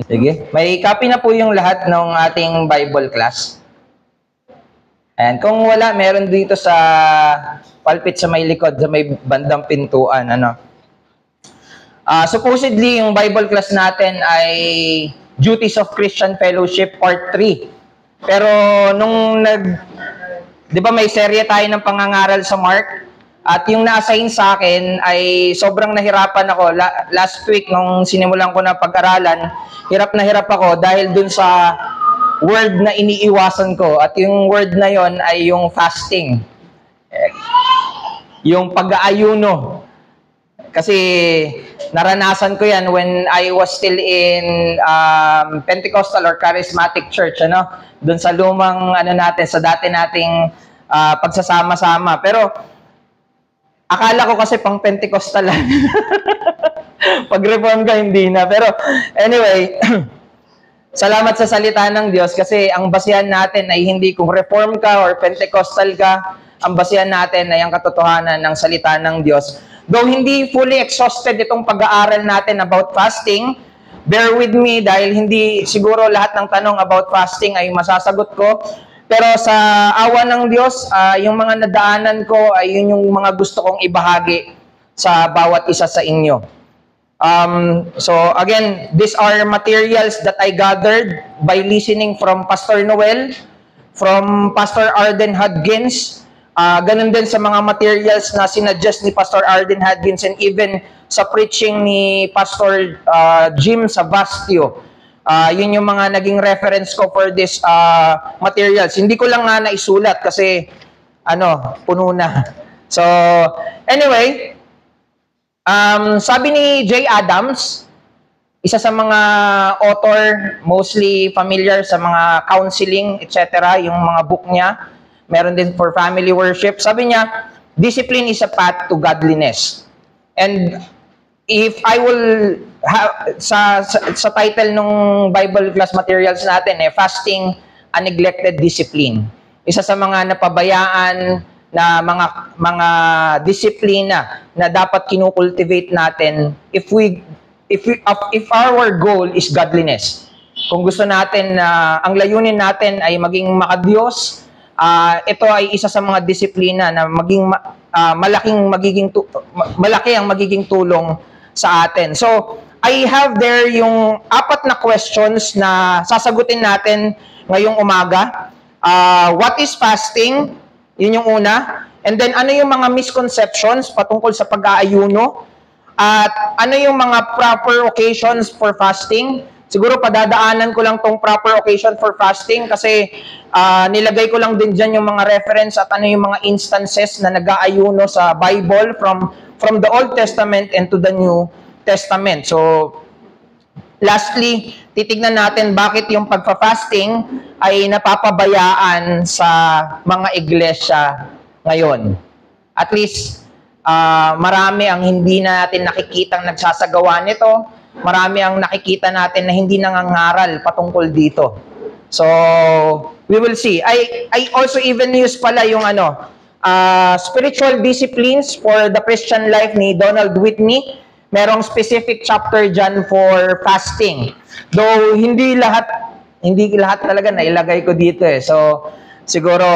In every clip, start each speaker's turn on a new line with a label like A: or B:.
A: Sige. May copy na po yung lahat ng ating Bible class. And kung wala, meron dito sa pulpit sa may likod, sa may bandang pintuan. Supposedly, yung Bible class natin ay Duties of Christian Fellowship Part 3. Pero nung di ba may serye tayo ng pangangaral sa Mark? At yung na-assign sa akin ay sobrang nahirapan ako. Last week, nung sinimulan ko na pag-aralan, hirap na hirap ako dahil dun sa word na iniiwasan ko. At yung word na yon ay yung fasting. Yung pag-aayuno. Kasi naranasan ko yan when I was still in Pentecostal or Charismatic Church. Dun sa lumang natin, sa dati nating pagsasama-sama. Pero akala ko kasi pang Pentecostal lang. Pag-reform ka, hindi na. Pero anyway, salamat sa salita ng Diyos kasi ang basihan natin ay hindi kung reform ka or Pentecostal ka, ang basihan natin ay ang katotohanan ng salita ng Diyos. Though hindi fully exhausted itong pag-aaral natin about fasting, bear with me dahil hindi siguro lahat ng tanong about fasting ay masasagot ko. Pero sa awa ng Diyos, yung mga nadaanan ko ay yun yung mga gusto kong ibahagi sa bawat isa sa inyo. So again, these are materials that I gathered by listening from Pastor Noel, from Pastor Arden Hudgens, ganun din sa mga materials na sinuggest ni Pastor Arden Hudgens and even sa preaching ni Pastor Jim Savastio. Yun yung mga naging reference ko for this materials. Hindi ko lang nga naisulat kasi puno na. So, anyway, sabi ni Jay Adams, isa sa mga author, mostly familiar sa mga counseling, etc., yung mga book niya, meron din for family worship. Sabi niya, discipline is a path to godliness. And if I will sa title ng Bible class materials natin, fasting, a neglected discipline. Isa sa mga napabayaan na mga disiplina na dapat kinukultivate natin if our goal is godliness. Kung gusto natin na ang layunin natin ay maging makadiyos, ito ay isa sa mga disiplina na maging malaki ang magiging tulong sa atin. So, I have there yung 4 na questions na sasagutin natin ngayong umaga. What is fasting? Yun yung una. And then, ano yung mga misconceptions patungkol sa pag-aayuno? At ano yung mga proper occasions for fasting? Siguro padadaanan ko lang tong proper occasion for fasting kasi nilagay ko lang din dyan yung mga reference at ano yung mga instances na nag-aayuno sa Bible from the Old Testament and to the New Testament. So, lastly, titignan natin bakit yung pagpa-fasting ay napapabayaan sa mga iglesia ngayon. At least, marami ang hindi natin nakikitang nagsasagawa nito. Marami ang nakikita natin na hindi nangangaral patungkol dito. So, we will see. I also even use pala yung spiritual disciplines for the Christian life ni Donald Whitney. Merong specific chapter dyan for fasting. Though hindi lahat talaga nailagay ko dito eh. So, siguro,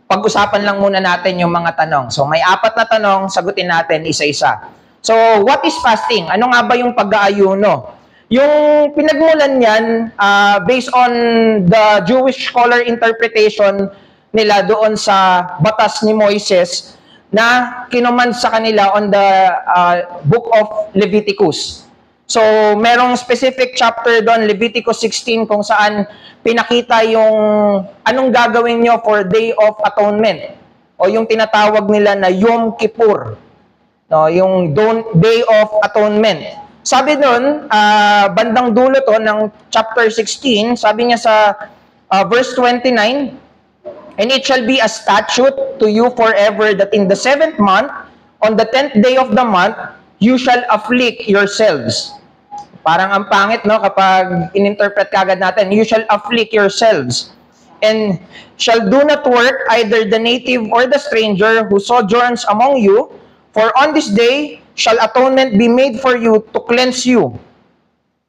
A: pag-usapan lang muna natin yung mga tanong. So, may 4 na tanong, sagutin natin isa-isa. So, what is fasting? Ano nga ba yung pag-aayuno? Yung pinagmulan niyan, based on the Jewish scholar interpretation nila doon sa batas ni Moises, na kinuman sa kanila on the book of Leviticus. So, merong specific chapter doon, Leviticus 16, kung saan pinakita yung anong gagawin nyo for Day of Atonement o yung tinatawag nila na Yom Kippur, yung Day of Atonement. Sabi doon, bandang dulo to ng chapter 16, sabi niya sa verse 29, "And it shall be a statute to you forever that in the 7th month, on the 10th day of the month, you shall afflict yourselves." Parang ang pangit, kapag in-interpret kagad natin, "You shall afflict yourselves, and shall do not work either the native or the stranger who sojourns among you, for on this day shall atonement be made for you to cleanse you."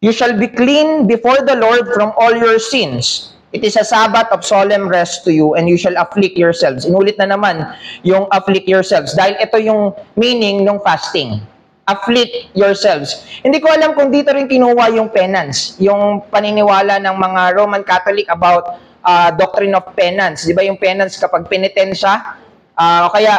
A: You shall be clean before the Lord from all your sins. It is a Sabbath of solemn rest to you, and you shall afflict yourselves. Inulit na naman yung afflict yourselves. Dahil ito yung meaning ng fasting. Afflict yourselves. Hindi ko alam kung dito rin kinuha yung penance. Yung paniniwala ng mga Roman Catholic about doctrine of penance. Di ba yung penance kapag penitensya, kaya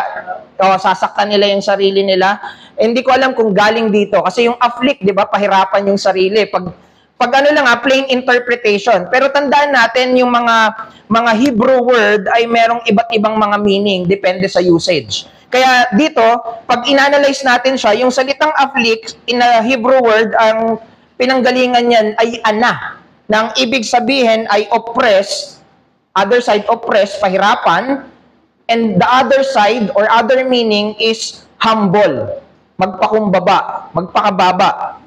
A: sasaktan nila yung sarili nila. Hindi ko alam kung galing dito. Kasi yung afflict, di ba, pahirapan yung sarili. Pag ano lang, plain interpretation. Pero tandaan natin, yung mga Hebrew word ay merong iba't ibang mga meaning, depende sa usage. Kaya dito, pag inanalyze natin siya, yung salitang afflict, in a Hebrew word, ang pinanggalingan niyan ay ana. Nang ibig sabihin ay oppress, other side oppress, pahirapan, and the other side or other meaning is humble, magpakumbaba, magpakababa.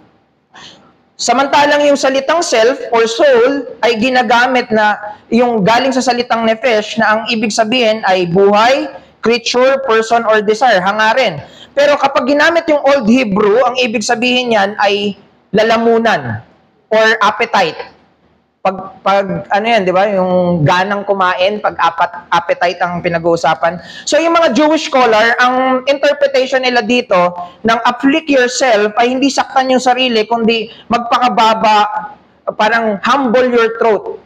A: Samantalang yung salitang self or soul ay ginagamit na yung galing sa salitang nephesh na ang ibig sabihin ay buhay, creature, person, or desire, hangarin. Pero kapag ginamit yung Old Hebrew, ang ibig sabihin niyan ay lalamunan or appetite. Pag ano yan, di ba? Yung ganang kumain, pag appetite ang pinag-uusapan. So yung mga Jewish scholar, ang interpretation nila dito ng afflict yourself ay hindi saktan yung sarili, kundi magpakababa, parang humble your throat.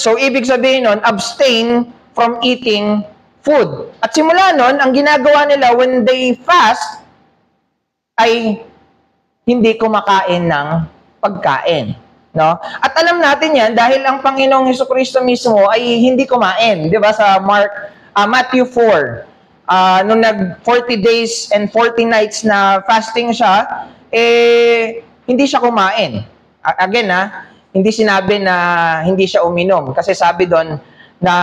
A: So ibig sabihin nun, abstain from eating food. At simula nun, ang ginagawa nila when they fast ay hindi kumakain ng pagkain. No? At alam natin yan dahil ang Panginoong Hesukristo mismo ay hindi kumain. Di ba? Sa Matthew 4, nung nag 40 days and 40 nights na fasting siya, hindi siya kumain. Again, hindi sinabi na hindi siya uminom. Kasi sabi doon na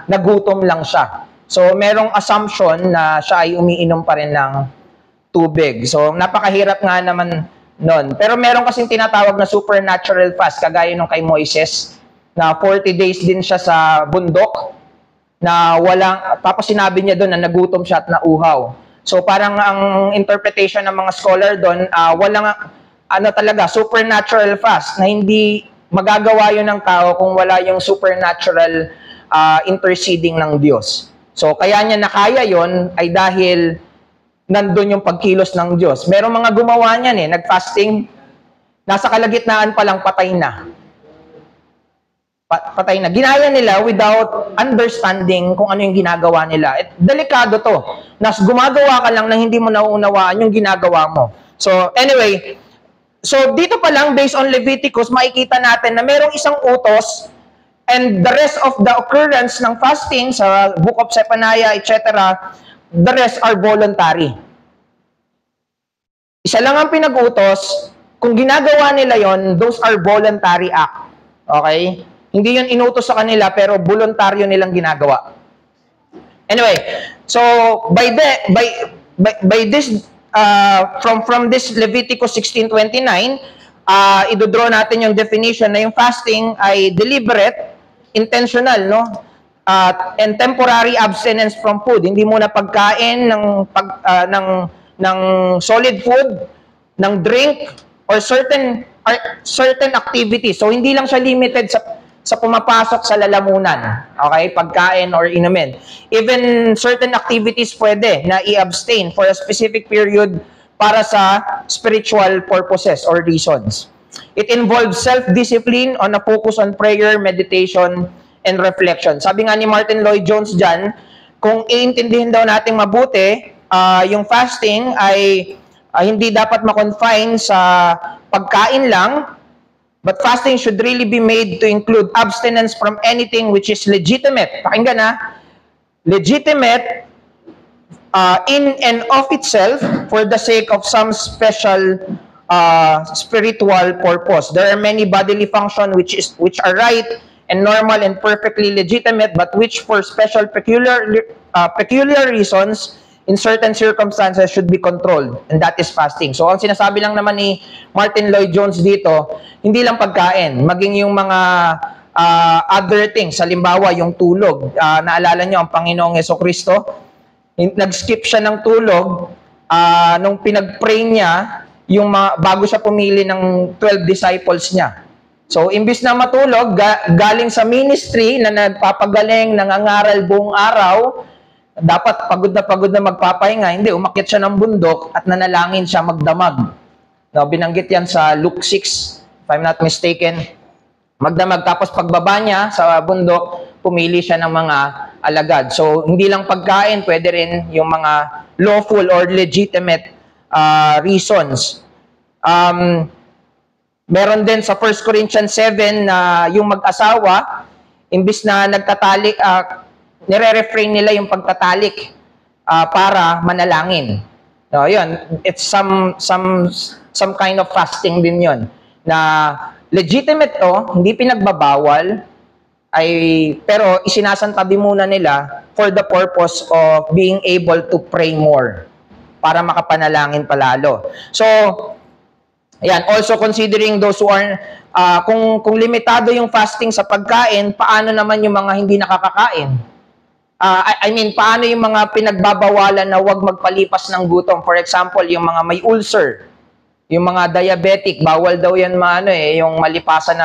A: nagutom lang siya. So, merong assumption na siya ay umiinom pa rin ng tubig. So, napakahirap nga naman nun. Pero meron kasing tinatawag na supernatural fast, kagaya nung kay Moises, na 40 days din siya sa bundok, na tapos sinabi niya doon na nagutom siya at nauhaw. So parang ang interpretation ng mga scholar doon, walang, talaga, supernatural fast, na hindi magagawa yun ng tao kung wala yung supernatural interceding ng Diyos. So kaya niya nakaya yun ay dahil nandun yung pagkilos ng Diyos. Merong mga gumawa niyan nag-fasting, nasa kalagitnaan pa lang patay na. Patay na. Ginaya nila without understanding kung ano yung ginagawa nila. Delikado to. Gumagawa ka lang na hindi mo nauunawaan yung ginagawa mo. So, anyway, so dito pa lang, based on Leviticus, makikita natin na merong isang utos and the rest of the occurrence ng fasting sa Book of Zephaniah, etc., the rest are voluntary. Isa lang ang pinag-utos, kung ginagawa nila yon, those are voluntary act. Okay? Hindi yun inutos sa kanila, pero voluntaryo nilang ginagawa. Anyway, so by this from this Leviticus 16:29, idodraw natin yung definition na yung fasting ay deliberate, intentional, no? And temporary abstinence from food. Hindi muna pagkain ng solid food, ng drink, or certain activities. So hindi lang siya limited sa pumapasok sa lalamunan, okay? Pagkain or inumin. Even certain activities pwede na i-abstain for a specific period para sa spiritual purposes or reasons. It involves self-discipline on a focus on prayer, meditation, and reflection. Sabi nga ni Martin Lloyd-Jones dyan, kung iintindihin daw nating mabuti, yung fasting ay hindi dapat ma-confine sa pagkain lang, but fasting should really be made to include abstinence from anything which is legitimate. Pakinggan legitimate in and of itself for the sake of some special spiritual purpose. There are many bodily functions which are right and normal and perfectly legitimate, but which for special peculiar reasons in certain circumstances should be controlled, and that is fasting. So ang sinasabi lang naman ni Martin Lloyd-Jones dito, hindi lang pagkain, maging yung mga other things. Halimbawa, yung tulog. Naalala nyo ang Panginoong Hesukristo, nag-skip siya ng tulog nung pinag-pray niya bago siya pumili ng 12 disciples niya. So, imbis na matulog, galing sa ministry na nagpapagaling, nangangaral buong araw, dapat pagod na magpapahinga. Hindi, umakyat siya ng bundok at nanalangin siya magdamag. No, binanggit yan sa Luke 6, if I'm not mistaken. Magdamag. Tapos pagbaba niya sa bundok, pumili siya ng mga alagad. So, hindi lang pagkain, pwede rin yung mga lawful or legitimate reasons. Meron din sa 1 Corinthians 7 na yung mag-asawa, imbis na nagtatalik, nire-refrain nila yung pagtatalik para manalangin. No, yun, it's some kind of fasting din yun. Na legitimate to, hindi pinagbabawal, pero isinasantabi muna nila for the purpose of being able to pray more para makapanalangin palalo. So, ayan, also considering those who are, kung limitado yung fasting sa pagkain, paano naman yung mga hindi nakakakain? Paano yung mga pinagbabawalan na huwag magpalipas ng gutom? For example, yung mga may ulcer, yung mga diabetic, bawal daw yan yung malipasan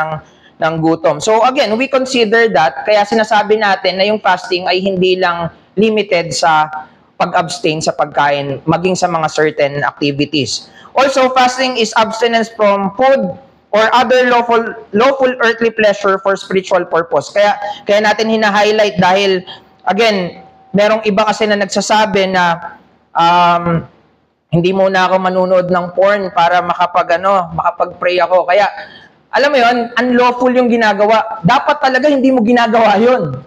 A: ng gutom. So again, we consider that, kaya sinasabi natin na yung fasting ay hindi lang limited sa pag-abstain sa pagkain, maging sa mga certain activities. Also, fasting is abstinence from food or other lawful earthly pleasure for spiritual purpose. Kaya natin hina-highlight dahil, again, merong iba kasi na nagsasabi na hindi muna ako manunood ng porn para makapag-pray ako. Kaya, alam mo yun, unlawful yung ginagawa. Dapat talaga hindi mo ginagawa yun.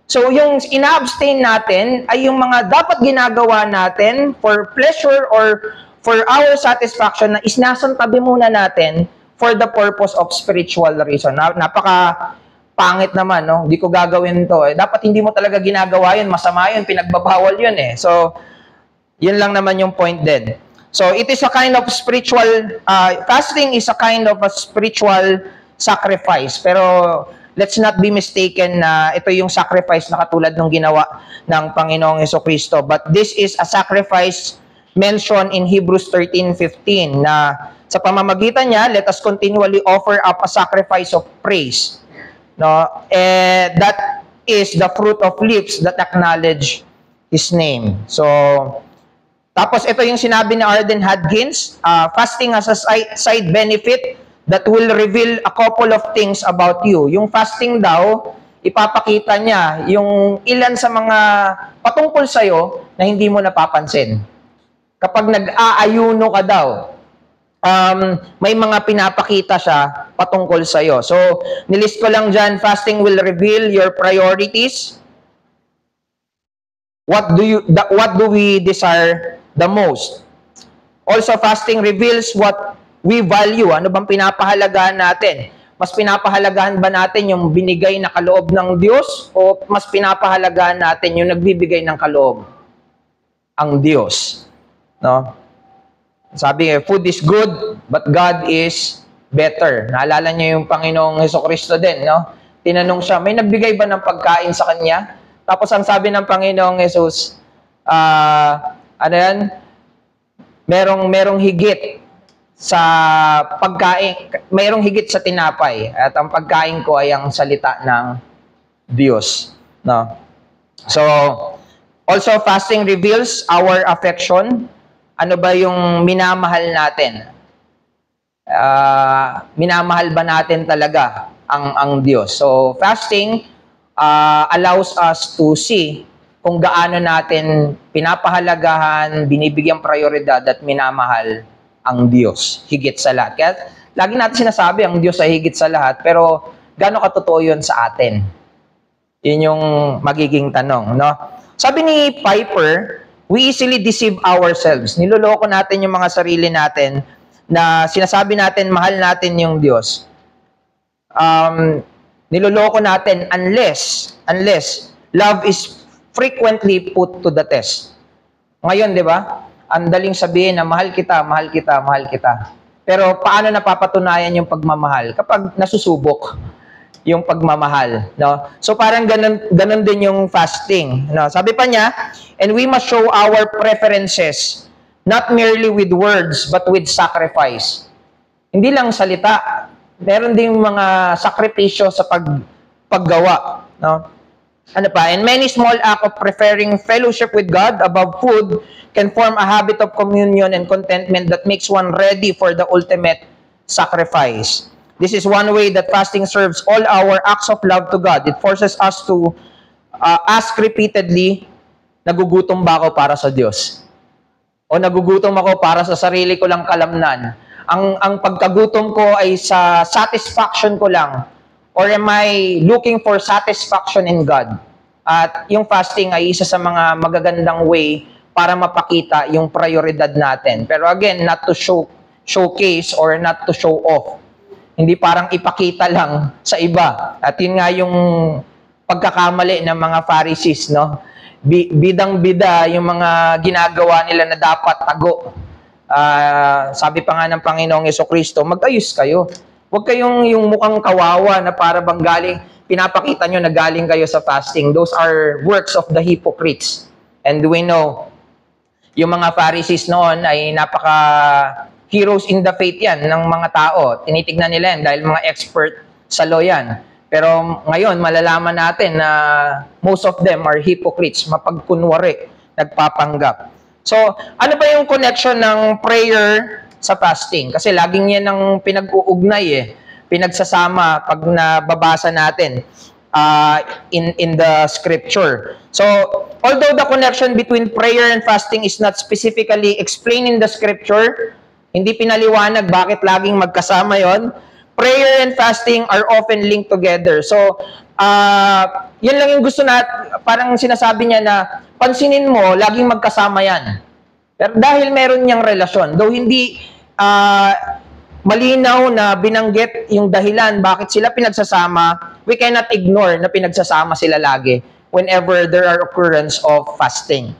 A: So, yung ina-abstain natin ay yung mga dapat ginagawa natin for pleasure or for our satisfaction na isnasantabi muna natin for the purpose of spiritual reason. Napaka-pangit naman, no? Hindi ko gagawin to. Dapat hindi mo talaga ginagawa yun. Masama yun. Pinagbabawal yun eh. So, yun lang naman yung point din. So, it is a kind of spiritual, fasting is a kind of a spiritual sacrifice. Pero, let's not be mistaken na ito yung sacrifice na katulad ng ginawa ng Panginoong Jesucristo. But this is a sacrifice mentioned in Hebrews 13:15 na sa pamamagitan niya, let us continually offer up a sacrifice of praise. No? That is the fruit of lips that acknowledge His name. So, tapos ito yung sinabi ni Arden Hadkins, fasting has a side benefit that will reveal a couple of things about you. Yung fasting daw, ipapakita niya yung ilan sa mga patungkol sa'yo na hindi mo napapansin. Kapag nag-aayuno ka daw, may mga pinapakita siya patungkol sa'yo. So, nilist ko lang dyan, fasting will reveal your priorities. What do we desire the most? Also, fasting reveals what we value. Ano bang pinapahalagahan natin? Mas pinapahalagahan ba natin yung binigay na kaloob ng Diyos o mas pinapahalagahan natin yung nagbibigay ng kaloob? Ang Diyos. No? Sabi nga, food is good, but God is better. Naalala niyo yung Panginoong Jesucristo din, no? Tinanong siya, may nagbigay ba ng pagkain sa kanya? Tapos ang sabi ng Panginoong Jesus, merong higit sa pagkain, mayroong higit sa tinapay, at ang pagkain ko ay ang salita ng Diyos. No? So, also fasting reveals our affection. Ano ba yung minamahal natin? Minamahal ba natin talaga ang Diyos? So, fasting allows us to see kung gaano natin pinapahalagahan, binibigyang prioridad at minamahal ang Diyos, higit sa lahat. Kaya lagi natin sinasabi, ang Diyos ay higit sa lahat, pero gaano katotoo yun sa atin? Yun yung magiging tanong, no? Sabi ni Piper, we easily deceive ourselves. Niloloko natin yung mga sarili natin na sinasabi natin, mahal natin yung Diyos. Niloloko natin unless love is frequently put to the test. Ngayon, di ba? Ang daling sabihin na mahal kita, mahal kita, mahal kita. Pero paano napapatunayan yung pagmamahal? Kapag nasusubok yung pagmamahal, no? So parang ganun din yung fasting, no? Sabi pa niya, and we must show our preferences not merely with words, but with sacrifice. Hindi lang salita, meron ding mga sakripisyo sa paggawa. No? Ano pa? And many small acts of preferring fellowship with God above food can form a habit of communion and contentment that makes one ready for the ultimate sacrifice. This is one way that fasting serves all our acts of love to God. It forces us to ask repeatedly, nagugutom ba ako para sa Diyos? O nagugutom ako para sa sarili ko lang kalamnan? Ang pagkagutom ko ay sa satisfaction ko lang? Or am I looking for satisfaction in God? At yung fasting ay isa sa mga magagandang way para mapakita yung prioridad natin. Pero again, not to showcase or not to show off. Hindi parang ipakita lang sa iba. At yun nga yung pagkakamali ng mga Pharisees, no? Bidang-bida yung mga ginagawa nila na dapat tago. Sabi pa nga ng Panginoong Jesucristo, mag-ayos kayo. Huwag kayong yung mukhang kawawa na para bang galing, pinapakita nyo na galing kayo sa fasting. Those are works of the hypocrites. And we know, yung mga Pharisees noon ay napaka heroes in the faith yan ng mga tao. Tinitignan nila yan dahil mga expert sa law yan. Pero ngayon, malalaman natin na most of them are hypocrites, mapagkunwari, nagpapanggap. So, ano ba yung connection ng prayer sa fasting? Kasi laging yan ang pinag-uugnay pinagsasama pag nababasa natin in the scripture. So, although the connection between prayer and fasting is not specifically explained in the scripture, hindi pinaliwanag bakit laging magkasama yon. Prayer and fasting are often linked together. So, yun lang yung gusto parang sinasabi niya na pansinin mo, laging magkasama yan. Pero dahil meron niyang relasyon, though hindi malinaw na binanggit yung dahilan bakit sila pinagsasama, we cannot ignore na pinagsasama sila lagi whenever there are occurrence of fasting.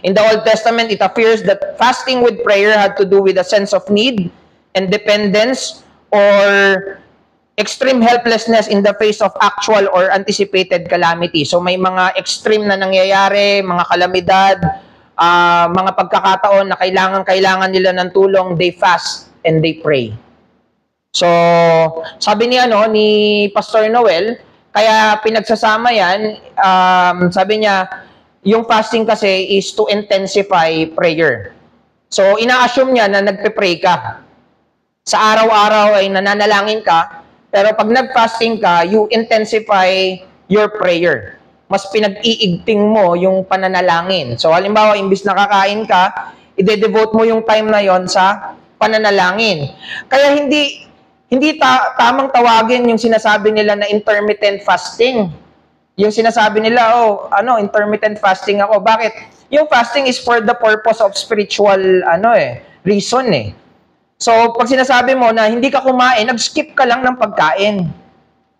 A: In the Old Testament, it appears that fasting with prayer had to do with a sense of need and dependence or extreme helplessness in the face of actual or anticipated calamity. So may mga extreme na nangyayari, mga kalamidad, mga pagkakataon na kailangan nila ng tulong, they fast and they pray. So, sabi ni Pastor Noel, kaya pinagsasama yan, sabi niya, yung fasting kasi is to intensify prayer. So, ina-assume niya na nagpe-pray ka. Sa araw-araw ay nananalangin ka, pero pag nag-fasting ka, you intensify your prayer. Mas pinag-iigting mo yung pananalangin. So, halimbawa, imbis nakakain ka, ide-devote mo yung time na yon sa pananalangin. Kaya hindi tamang tawagin yung sinasabi nila na intermittent fasting. Yung sinasabi nila, intermittent fasting ako. Bakit? Yung fasting is for the purpose of spiritual, reason So, pag sinasabi mo na hindi ka kumain, nag-skip ka lang ng pagkain.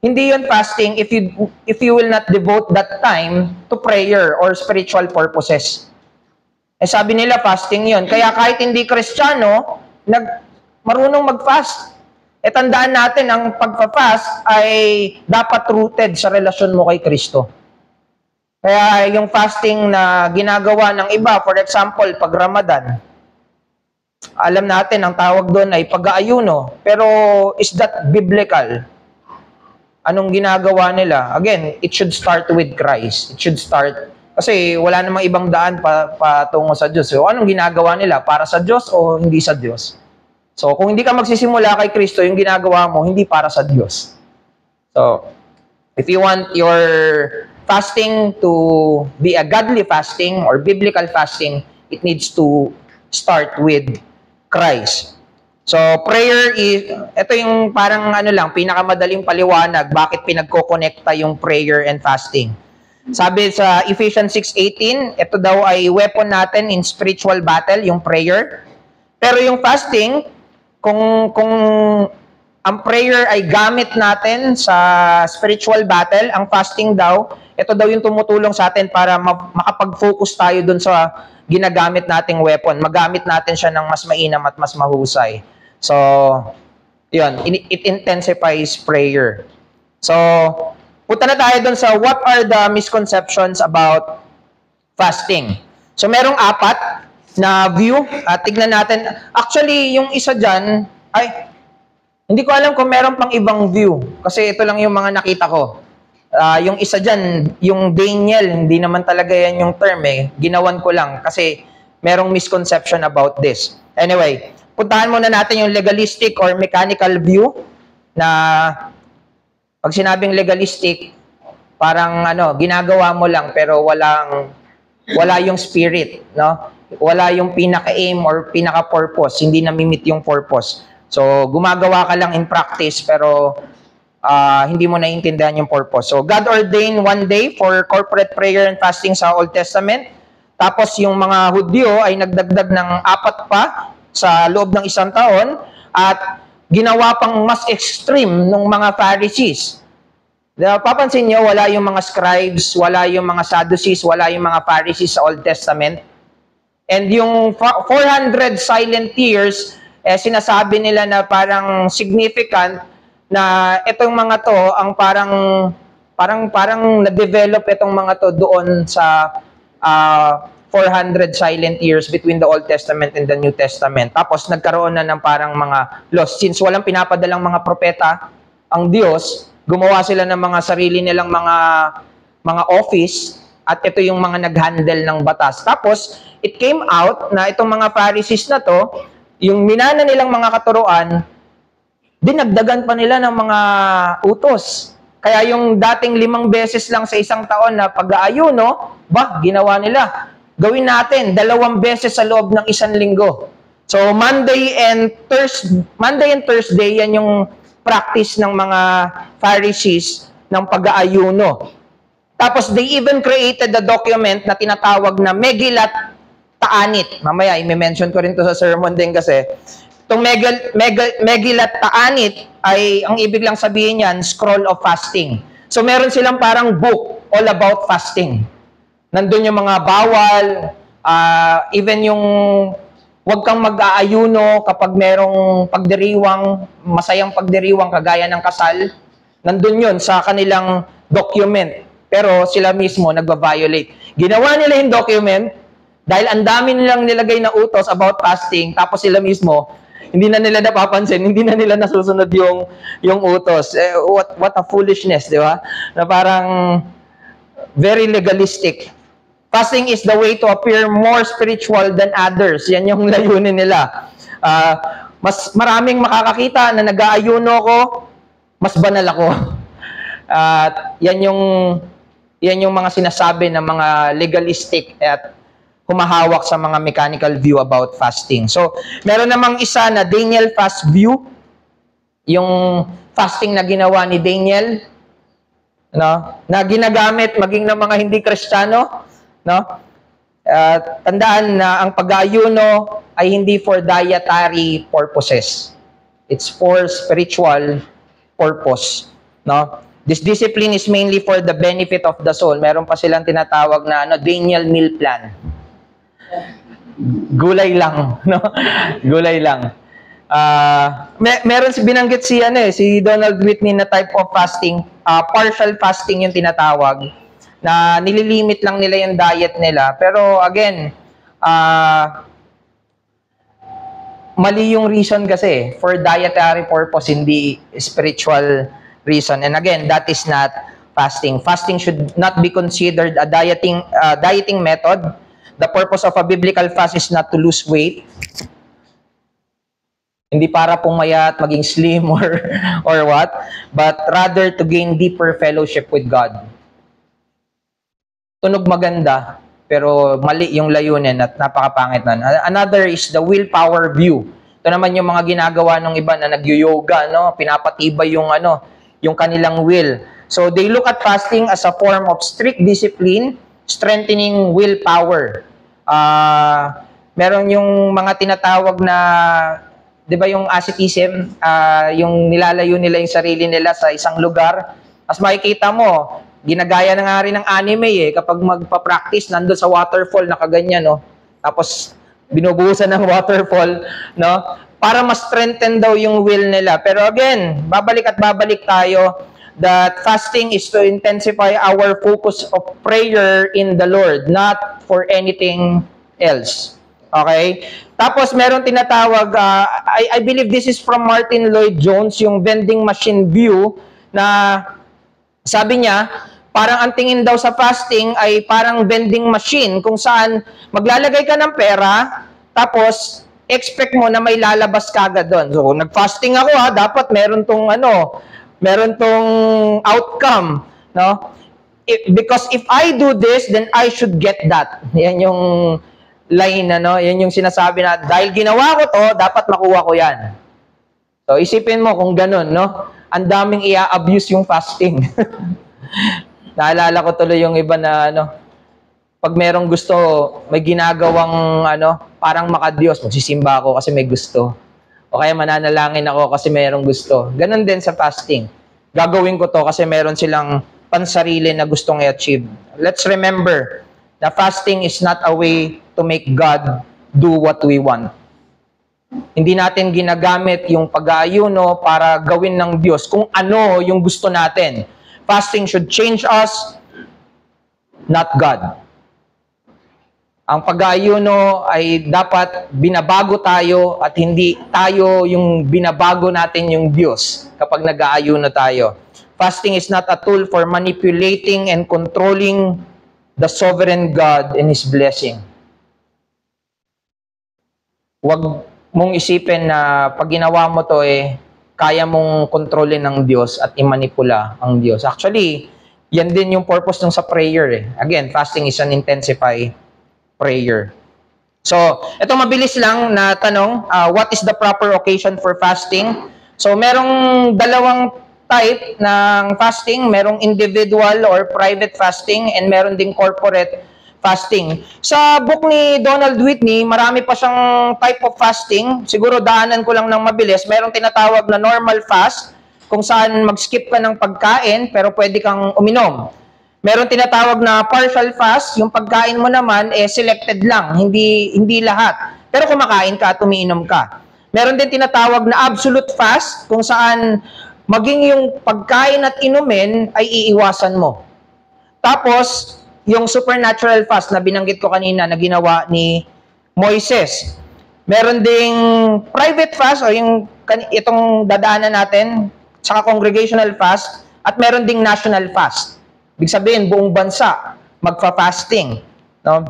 A: Hindi yun fasting if you will not devote that time to prayer or spiritual purposes. Sabi nila, fasting yun. Kaya kahit hindi Kristiyano, marunong mag-fast. Tandaan natin, ang pagpa-fast ay dapat rooted sa relasyon mo kay Kristo. Kaya yung fasting na ginagawa ng iba, for example, pag Ramadan, alam natin, ang tawag doon ay pag-aayuno. Pero is that biblical? Anong ginagawa nila? Again, it should start with Christ. It should start, kasi wala namang ibang daan patungo sa Diyos. So, anong ginagawa nila? Para sa Diyos o hindi sa Diyos? So, kung hindi ka magsisimula kay Kristo, yung ginagawa mo, hindi para sa Diyos. So, if you want your fasting to be a godly fasting or biblical fasting, it needs to start with Christ. So, prayer is, ito yung parang pinakamadaling paliwanag, bakit pinagko-connecta yung prayer and fasting. Sabi sa Ephesians 6:18, ito daw ay weapon natin in spiritual battle, yung prayer. Pero yung fasting, kung ang prayer ay gamit natin sa spiritual battle, ang fasting daw, ito daw yung tumutulong sa atin para makapag-focus tayo dun sa ginagamit nating weapon. Magamit natin siya ng mas mainam at mas mahusay. So, yun, it intensifies prayer. So, punta na tayo dun sa what are the misconceptions about fasting. So, merong 4. na view. Tignan natin. Actually, yung isa dyan, ay, hindi ko alam kung meron pang ibang view. Kasi ito lang yung mga nakita ko. Yung isa dyan, yung Daniel, hindi naman talaga yan yung term eh. Ginawan ko lang kasi merong misconception about this. Anyway, puntahan muna natin yung legalistic or mechanical view na pag sinabing legalistic, parang ginagawa mo lang pero wala yung spirit, no? Wala yung pinaka-aim or pinaka-purpose, hindi na-meet yung purpose. So, gumagawa ka lang in practice pero hindi mo naiintindihan yung purpose. So, God ordained one day for corporate prayer and fasting sa Old Testament. Tapos, yung mga Hudyo ay nagdagdag ng 4 pa sa loob ng 1 taon at ginawa pang mas extreme ng mga Pharisees. Papansin nyo, wala yung mga scribes, wala yung mga Sadducees, wala yung mga Pharisees sa Old Testament. And yung 400 silent years, sinasabi nila na parang significant na itong mga to ang parang na-develop itong mga to doon sa 400 silent years between the Old Testament and the New Testament. Tapos nagkaroon na ng parang mga laws. Since walang pinapadalang mga propeta ang Diyos, gumawa sila ng mga sarili nilang mga office at ito yung mga nag-handle ng batas. Tapos it came out na itong mga Pharisees na to, yung minana nilang mga katuruan, dinagdagan pa nila ng mga utos. Kaya yung dating 5 beses lang sa 1 taon na pag-aayuno, ginawa nila. Gawin natin 2 beses sa loob ng 1 linggo. So Monday and Thursday, yan yung practice ng mga Pharisees ng pag-aayuno. Tapos they even created the document na tinatawag na Megillat Ta'anit. Mamaya, i-mention ko rin to sa sermon din kasi. Itong Megillat Ta'anit ay, ang ibig lang sabihin yan, scroll of fasting. So meron silang parang book all about fasting. Nandun yung mga bawal, even yung huwag kang mag-aayuno kapag merong pagdiriwang, masayang pagdiriwang kagaya ng kasal. Nandun yun sa kanilang document. Pero sila mismo nagva-violate. Ginawa nila yung document dahil ang dami nilang nilagay na utos about fasting, tapos sila mismo, hindi na nila napapansin, hindi na nila nasusunod yung utos. What a foolishness, di ba? Na parang very legalistic. Fasting is the way to appear more spiritual than others. Yan yung layunin nila. Mas maraming makakakita na nag-aayuno ko, mas banal ako. Yan yung mga sinasabi ng mga legalistic at humahawak sa mga mechanical view about fasting. So, meron namang isa na Daniel fast view, yung fasting na ginawa ni Daniel, no? Na ginagamit maging ng mga hindi Kristiyano, no? Tandaan na ang pag-aayuno ay hindi for dietary purposes. It's for spiritual purpose, no? This discipline is mainly for the benefit of the soul. Meron pa silang tinatawag na Daniel meal plan. Gulay lang, no? Gulay lang. Meron binanggit si Donald Whitney na type of fasting, partial fasting yung tinatawag, na nililimit lang nila yung diet nila. Pero again, mali yung reason kasi, for dietary purpose, hindi spiritual reason. And again, that is not fasting. Fasting should not be considered a dieting method. The purpose of a biblical fast is not to lose weight. Hindi para pumayat, maging slim or what, but rather to gain deeper fellowship with God. Tunog maganda, pero mali yung layunin at napakapangit na. Another is the willpower view. Ito naman yung mga ginagawa ng iba na nag-yoga, no? Pinapatibay yung kanilang will. So they look at fasting as a form of strict discipline, strengthening willpower. Meron yung mga tinatawag na, di ba yung asceticism, yung nilalayo nila yung sarili nila sa isang lugar. As makikita mo, ginagaya na nga rin ng anime kapag magpa-practice, nandun sa waterfall, nakaganyan, no? Tapos, binubuhusan ng waterfall, no? Para mas strengthen daw yung will nila. Pero again, babalik tayo, that fasting is to intensify our focus of prayer in the Lord, not for anything else. Okay? Tapos meron tinatawag, I believe this is from Martin Lloyd-Jones, yung vending machine view, na sabi niya, parang ang tingin daw sa fasting ay parang vending machine kung saan maglalagay ka ng pera, tapos expect mo na may lalabas kagad doon. So, nag-fasting ako dapat meron tong outcome, no? Because if I do this, then I should get that. Yan yung line, yan yung sinasabi na, dahil ginawa ko to, dapat makuha ko yan. So, isipin mo kung ganun, no? Ang daming i-abuse yung fasting. Naalala ko tuloy yung iba na, pag merong gusto, may ginagawang, parang makadiyos, magsisimba ako kasi may gusto. O kaya mananalangin ako kasi merong gusto. Ganun din sa fasting. Gagawin ko to kasi meron silang pansarili na gustong i-achieve. Let's remember na fasting is not a way to make God do what we want. Hindi natin ginagamit yung pag-aayuno para gawin ng Diyos kung ano yung gusto natin. Fasting should change us, not God. Ang pag-aayuno ay dapat binabago tayo at hindi tayo yung binabago natin yung Diyos kapag nag-aayuno tayo. Fasting is not a tool for manipulating and controlling the sovereign God and His blessing. Huwag mong isipin na pag ginawa mo to kaya mong kontrolin ng Diyos at imanipula ang Diyos. Actually, yan din yung purpose ng sa prayer Again, fasting is an intensified prayer. So, ito mabilis lang na tanong, what is the proper occasion for fasting? So, merong dalawang type ng fasting, merong individual or private fasting, and meron ding corporate fasting. Sa book ni Donald Whitney, marami pa siyang type of fasting. Siguro daanan ko lang ng mabilis. Merong tinatawag na normal fast, kung saan mag-skip ka ng pagkain, pero pwede kang uminom. Meron tinatawag na partial fast, yung pagkain mo naman, selected lang, hindi lahat. Pero kumakain ka at umiinom ka. Meron din tinatawag na absolute fast, kung saan maging yung pagkain at inumin ay iiwasan mo. Tapos, yung supernatural fast na binanggit ko kanina na ginawa ni Moises. Meron ding private fast o itong dadaanan natin, saka congregational fast, at meron ding national fast. Ibig sabihin, buong bansa magfa-fasting. No?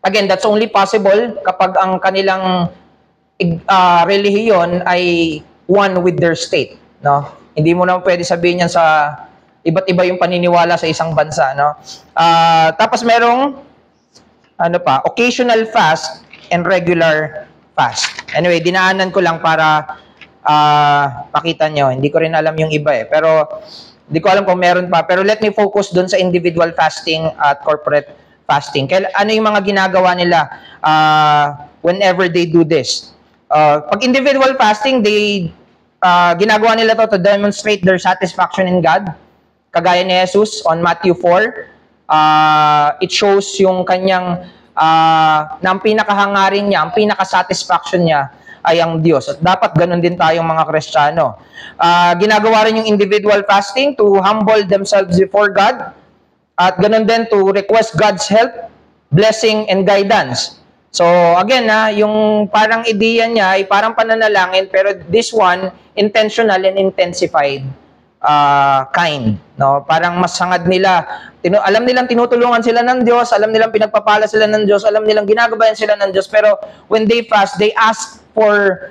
A: Again, that's only possible kapag ang kanilang relihiyon ay one with their state. No? Hindi mo naman pwede sabihin yan sa iba't iba yung paniniwala sa isang bansa, no? Tapos merong occasional fast and regular fast. Anyway, dinaanan ko lang para pakita nyo. Hindi ko rin alam yung iba pero hindi ko alam kung meron pa. Pero let me focus dun sa individual fasting at corporate fasting. Ano yung mga ginagawa nila whenever they do this? Pag individual fasting, ginagawa nila to demonstrate their satisfaction in God. Kagaya ni Jesus on Matthew 4, it shows yung kanyang, na ang pinakahangarin niya, ang pinakasatisfaction niya ay ang Diyos. At dapat ganun din tayong mga Kristiyano. Ginagawa rin yung individual fasting to humble themselves before God. At ganun din to request God's help, blessing, and guidance. So again, yung parang ideya niya ay parang pananalangin, pero this one, intentional and intensified kind, no? Parang mas hangad nila. Alam nilang tinutulungan sila ng Diyos, alam nilang pinagpapala sila ng Diyos, alam nilang ginagabayan sila ng Diyos, pero when they fast, they ask for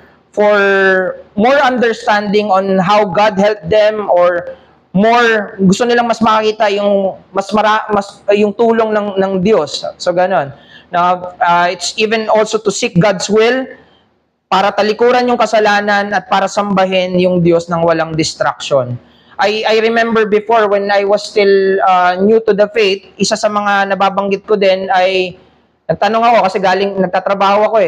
A: more understanding on how God helped them, or more gusto nilang mas makakita yung yung tulong ng Diyos. So ganon. Now, it's even also to seek God's will para talikuran yung kasalanan at para sambahin yung Diyos ng walang distraction. I remember before when I was still new to the faith, isa sa mga nababanggit ko din ay nagtanong ako kasi nagtatrabaho ako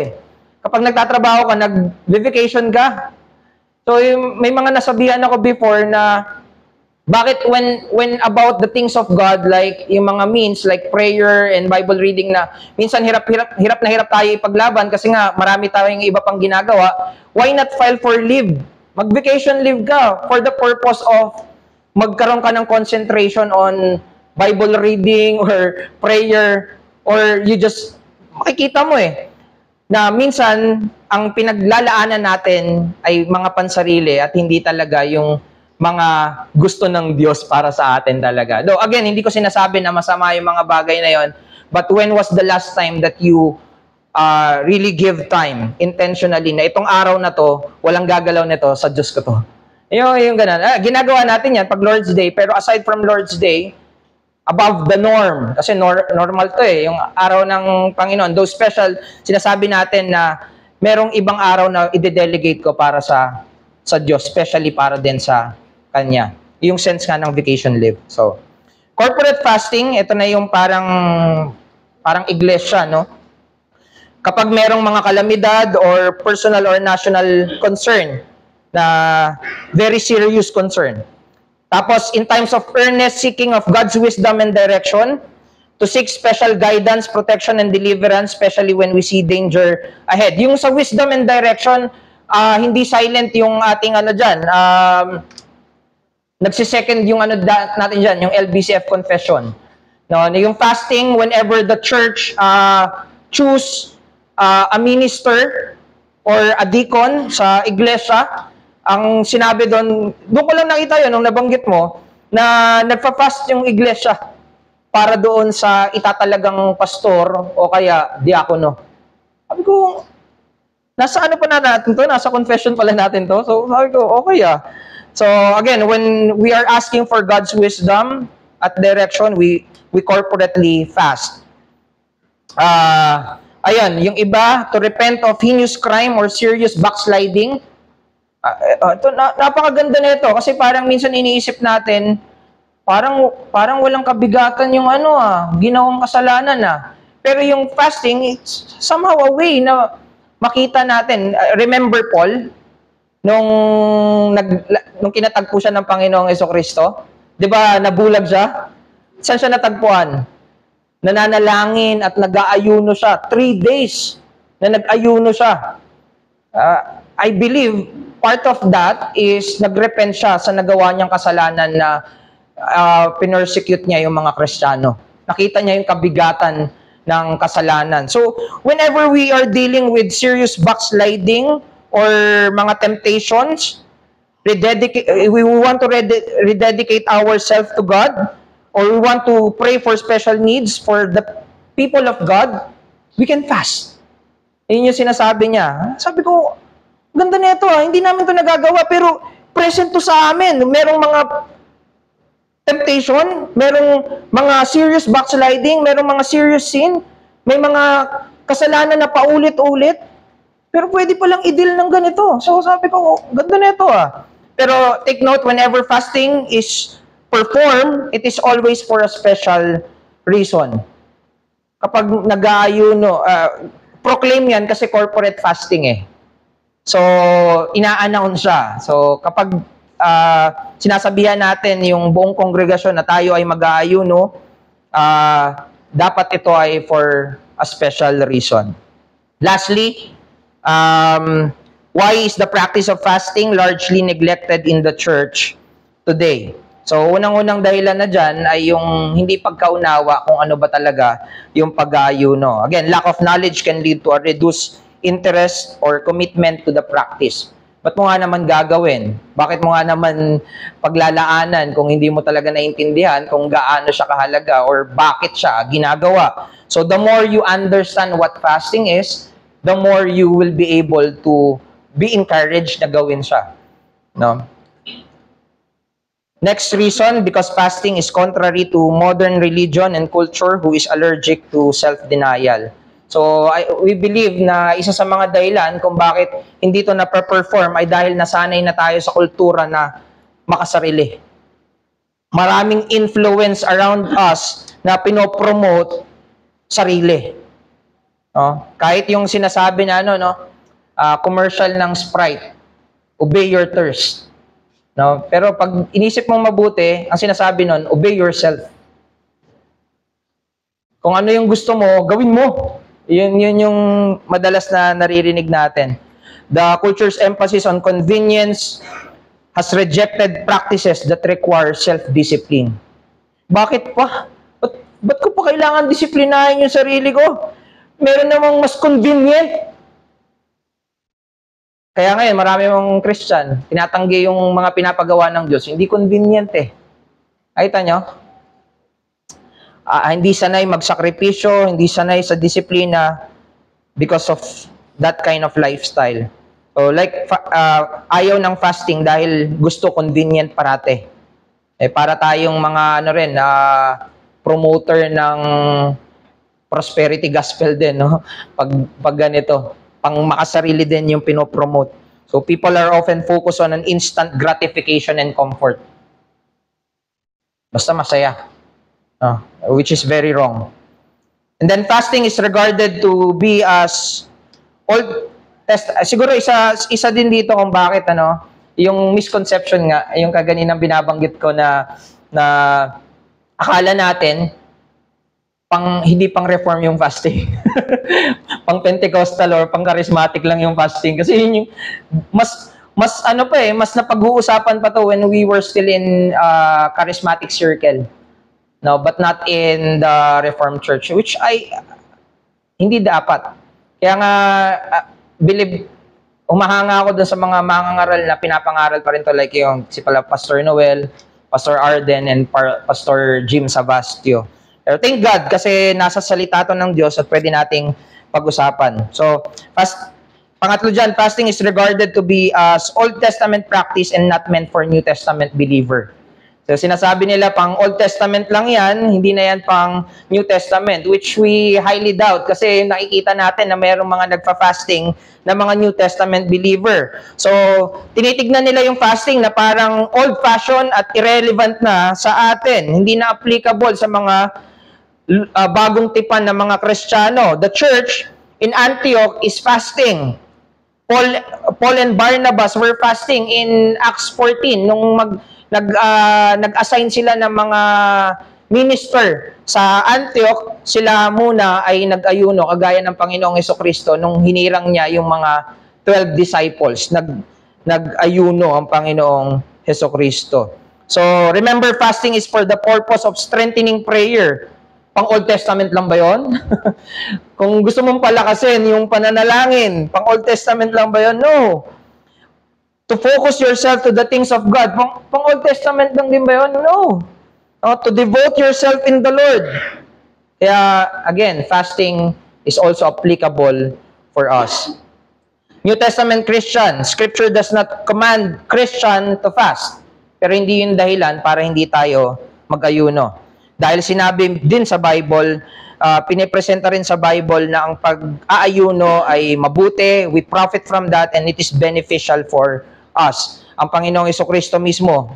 A: Kapag nagtatrabaho ka, nag-vacation ka. So may mga nasabihan ako before na bakit when about the things of God, like yung mga means like prayer and Bible reading, na minsan hirap na hirap tayo ipaglaban kasi nga marami tayong iba pang ginagawa, why not file for leave? Mag-vacation leave ka for the purpose of magkaroon ka ng concentration on Bible reading or prayer, or you just makikita mo na minsan ang pinaglalaanan natin ay mga pansarili at hindi talaga yung mga gusto ng Diyos para sa atin talaga. Though again, hindi ko sinasabi na masama yung mga bagay na yon, but when was the last time that you really give time intentionally na itong araw na to, walang gagalaw nito, sa Diyos ko to. Yung ganun. Ginagawa natin yan pag Lord's Day, pero aside from Lord's Day, above the norm. Kasi normal to yung araw ng Panginoon. Though special, sinasabi natin na merong ibang araw na ide-delegate ko para sa Diyos, especially para din sa Kanya. Yung sense nga ng vacation leave. So, corporate fasting, ito na yung parang iglesia, no? Kapag merong mga kalamidad or personal or national concern, na very serious concern. Tapos, in times of earnest seeking of God's wisdom and direction, to seek special guidance, protection, and deliverance, especially when we see danger ahead. Yung sa wisdom and direction, hindi silent yung ating dyan. Nagsisecond yung natin dyan, yung LBCF confession. No, yung fasting, whenever the church choose a minister or a deacon sa iglesia, ang sinabi doon ko lang nakita yun, nung nabanggit mo, na nagpa-fast yung iglesia para doon sa itatalagang pastor o kaya diakono. Sabi ko, nasa pa natin to? Nasa confession pala natin to? So sabi ko, okay So again, when we are asking for God's wisdom at direction, we corporately fast. Ayun, yung iba, to repent of heinous crime or serious backsliding. Napakaganda nito kasi parang minsan iniisip natin, parang walang kabigatan yung ginawang kasalanan Pero yung fasting, it's somehow a way na makita natin. Remember Paul, nung kinatagpo siya ng Panginoong Jesucristo, 'di ba, nabulag siya? Saan siya natagpuan? Nananalangin at nag-aayuno siya. 3 days na nag-ayuno siya. I believe part of that is nagrepent siya sa nagawa niyang kasalanan na pinersecute niya yung mga Kristiyano. Nakita niya yung kabigatan ng kasalanan. So, whenever we are dealing with serious backsliding or mga temptations, we want to rededicate ourselves to God, or we want to pray for special needs for the people of God, we can fast. Yun yung sinasabi niya. Sabi ko, ganda nito hindi namin to nagagawa, pero present to sa amin. Merong mga temptation, merong mga serious backsliding, merong mga serious sin, may mga kasalanan na paulit-ulit, pero pwede palang i-deal ng ganito. So sabi ko, ganda nito Pero take note, whenever fasting is performed, it is always for a special reason. Kapag nag-aayuno, proclaim yan kasi corporate fasting So, ina-announce siya. So, kapag sinasabihan natin yung buong kongregasyon na tayo ay mag-aayuno, dapat ito ay for a special reason. Lastly, why is the practice of fasting largely neglected in the church today? So, unang-unang dahilan na dyan ay yung hindi pagkaunawa kung ano ba talaga yung pag-aayuno. Again, lack of knowledge can lead to a reduced interest or commitment to the practice. Ba't mo nga naman gagawin? Bakit mo nga naman paglalaanan kung hindi mo talaga naintindihan kung gaano siya kahalaga or bakit siya ginagawa? So the more you understand what fasting is, the more you will be able to be encouraged na gawin siya. No? Next reason, because fasting is contrary to modern religion and culture who is allergic to self-denial. So, we believe na isa sa mga dahilan kung bakit hindi ito na-perform ay dahil nasanay na tayo sa kultura na makasarili. Maraming influence around us na pinopromote sarili. Kahit yung sinasabi na commercial ng Sprite, obey your thirst. Pero pag inisip mong mabuti, ang sinasabi nun, obey yourself. Kung ano yung gusto mo, gawin mo. Yun yung madalas na naririnig natin. The culture's emphasis on convenience has rejected practices that require self-discipline. Bakit pa? Ba't ko pa kailangan disiplinahin yung sarili ko? Meron namang mas convenient Kaya ngayon, marami mong Christian, tinatanggi yung mga pinapagawa ng Diyos. Hindi convenient eh. Ayta nyo? Hindi sanay magsakripisyo, hindi sanay sa disiplina because of that kind of lifestyle. So like, ayaw ng fasting dahil gusto convenient parate. Para tayong mga promoter ng prosperity gospel din, no? Pag ganito, pang makasarili din yung pinopromote. So people are often focused on an instant gratification and comfort. Basta masaya. Which is very wrong. And then fasting is regarded to be as Old Testament. Siguro isa din dito kung bakit yung misconception nga, yung kaganinang binabanggit ko na akala natin hindi pang reform yung fasting. Pang Pentecostal or pang charismatic lang yung fasting kasi yun yung mas napag-uusapan pa to when we were still in charismatic circle. No, but not in the Reformed Church, which hindi dapat. Kaya nga humahanga ako dun sa mga mangangaral na pinapangaral pa rin to, like yung Pastor Noel, Pastor Arden, and Pastor Jim Savastio. Pero thank God kasi nasa salita to ng Diyos at pwede nating pag-usapan. So, pangatlo dyan, fasting is regarded to be as Old Testament practice and not meant for New Testament believer. So, sinasabi nila pang Old Testament lang yan, hindi na yan pang New Testament, which we highly doubt kasi nakikita natin na mayroong mga nagpa-fasting na mga New Testament believer. So, tinitignan nila yung fasting na parang old-fashioned at irrelevant na sa atin. Hindi na applicable sa mga bagong tipan ng mga Kristiyano. The church in Antioch is fasting. Paul and Barnabas were fasting in Acts 14 nung nag-assign sila ng mga minister sa Antioch. Sila muna ay nag-ayuno kagaya ng Panginoong Hesukristo nung hinirang niya yung mga 12 disciples. Nag-ayuno ang Panginoong Hesukristo. So remember, fasting is for the purpose of strengthening prayer. Pang Old Testament lang ba yun? Kung gusto mong palakasin yung pananalangin, pang Old Testament lang ba yun? No. To focus yourself to the things of God, pang Old Testament lang din ba yun? No. To devote yourself in the Lord. Kaya, again, fasting is also applicable for us. New Testament Christian, Scripture does not command Christian to fast. Pero hindi yun dahilan para hindi tayo mag-ayuno. Dahil sinabi din sa Bible, pinipresenta rin sa Bible na ang pag-aayuno ay mabuti, we profit from that, and it is beneficial for us. Ang Panginoong Hesukristo mismo,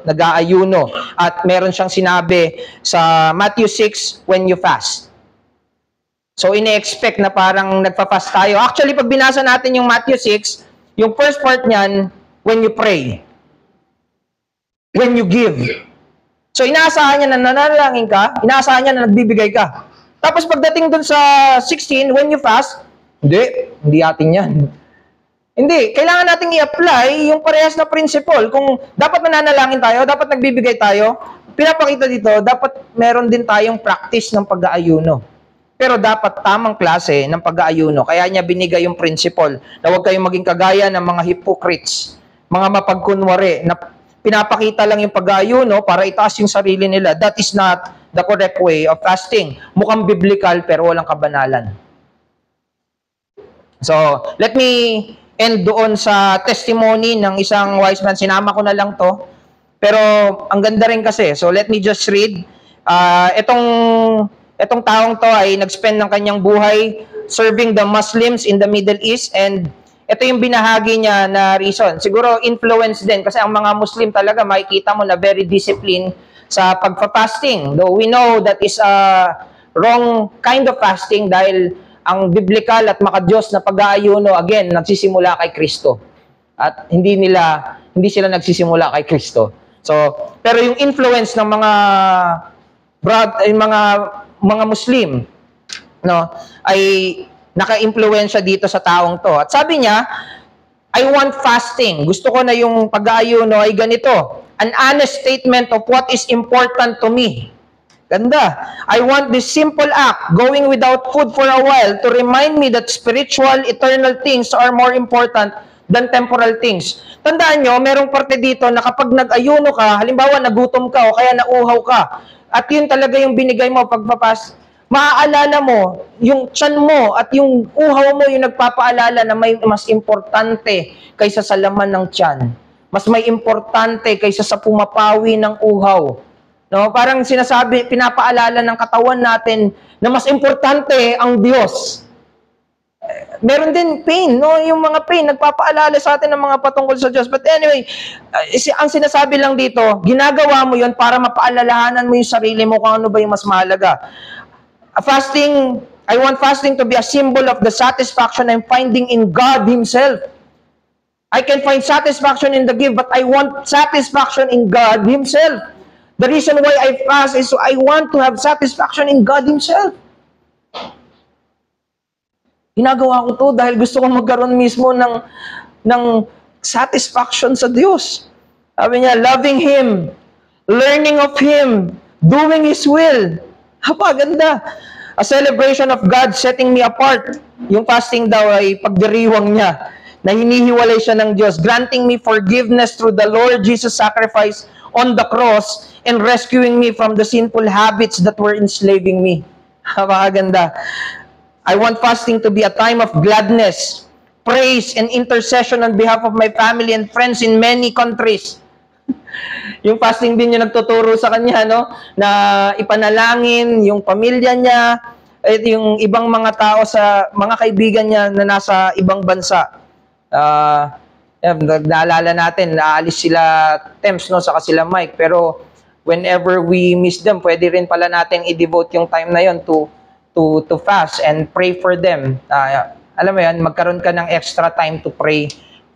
A: nag-aayuno. At meron siyang sinabi sa Matthew 6, when you fast. So, ine-expect na parang nagpa-fast tayo. Actually, pag binasa natin yung Matthew 6, yung first part niyan, when you pray. When you give. So, inaasahan niya na nanalangin ka, inaasahan niya na nagbibigay ka. Tapos, pagdating dun sa 16, when you fast, hindi atin yan. Hindi. Kailangan nating i-apply yung parehas na principle. Kung dapat mananalangin tayo, dapat nagbibigay tayo, pinapakita dito, dapat meron din tayong practice ng pag-aayuno. Pero dapat tamang klase ng pag-aayuno. Kaya niya binigay yung principle na huwag kayong maging kagaya ng mga hypocrites, mga mapagkunwari, na pinapakita lang yung pag-aayuno para itaas yung sarili nila. That is not the correct way of fasting. Mukhang biblical pero walang kabanalan. So, let me end doon sa testimony ng isang wise man. Sinama ko na lang to. Pero ang ganda rin kasi. So, let me just read. Itong taong to ay nag-spend ng kanyang buhay serving the Muslims in the Middle East, and ito yung binahagi niya na reason. Siguro influence din kasi ang mga Muslim talaga makikita mo na very disciplined sa pagpa-fasting. Though we know that is a wrong kind of fasting dahil ang biblical at makadiyos na pag-aayuno, again, nagsisimula kay Kristo. At hindi sila nagsisimula kay Kristo. So, pero yung influence ng mga Muslim, no, ay naka-impluwensya dito sa taong to. At sabi niya, I want fasting. Gusto ko na yung pag-aayuno ay ganito. An honest statement of what is important to me. Ganda. I want this simple act, going without food for a while, to remind me that spiritual, eternal things are more important than temporal things. Tandaan nyo, merong parte dito na kapag nag-ayuno ka, halimbawa nagutom ka o kaya nauhaw ka, at yun talaga yung binigay mo pagpapas, maaalala mo, yung tiyan mo at yung uhaw mo yung nagpapaalala na may mas importante kaysa sa laman ng tiyan. Mas may importante kaysa sa pumapawi ng uhaw. No, parang sinasabi, pinapaalala ng katawan natin na mas importante ang Diyos. Meron din pain, no? Yung mga pain, nagpapaalala sa atin ng mga patungkol sa Diyos. But anyway, ang sinasabi lang dito, ginagawa mo yun para mapaalalahanan mo yung sarili mo kung ano ba yung mas mahalaga. Fasting, I want fasting to be a symbol of the satisfaction I'm finding in God Himself. I can find satisfaction in the gift, but I want satisfaction in God Himself. The reason why I fast is I want to have satisfaction in God Himself. Ginagawa ko to dahil gusto kong magkaroon mismo ng satisfaction sa Diyos. Sabi niya, loving Him, learning of Him, doing His will. Napaganda. A celebration of God setting me apart. Yung fasting daw ay pagdiriwang niya na hinihiwalay siya ng Diyos, granting me forgiveness through the Lord Jesus' sacrifice on the cross and rescuing me from the sinful habits that were enslaving me. Napakaganda. I want fasting to be a time of gladness, praise, and intercession on behalf of my family and friends in many countries. Yung fasting din yung nagtuturo sa kanya, no? Na ipanalangin yung pamilya niya, at yung ibang mga tao sa mga kaibigan niya na nasa ibang bansa. Naalala natin, naalis sila Temps, no, saka sila Mike, pero whenever we miss them, pwede rin pala natin i-devote yung time na yon to fast and pray for them. Alam mo yan, magkaroon ka ng extra time to pray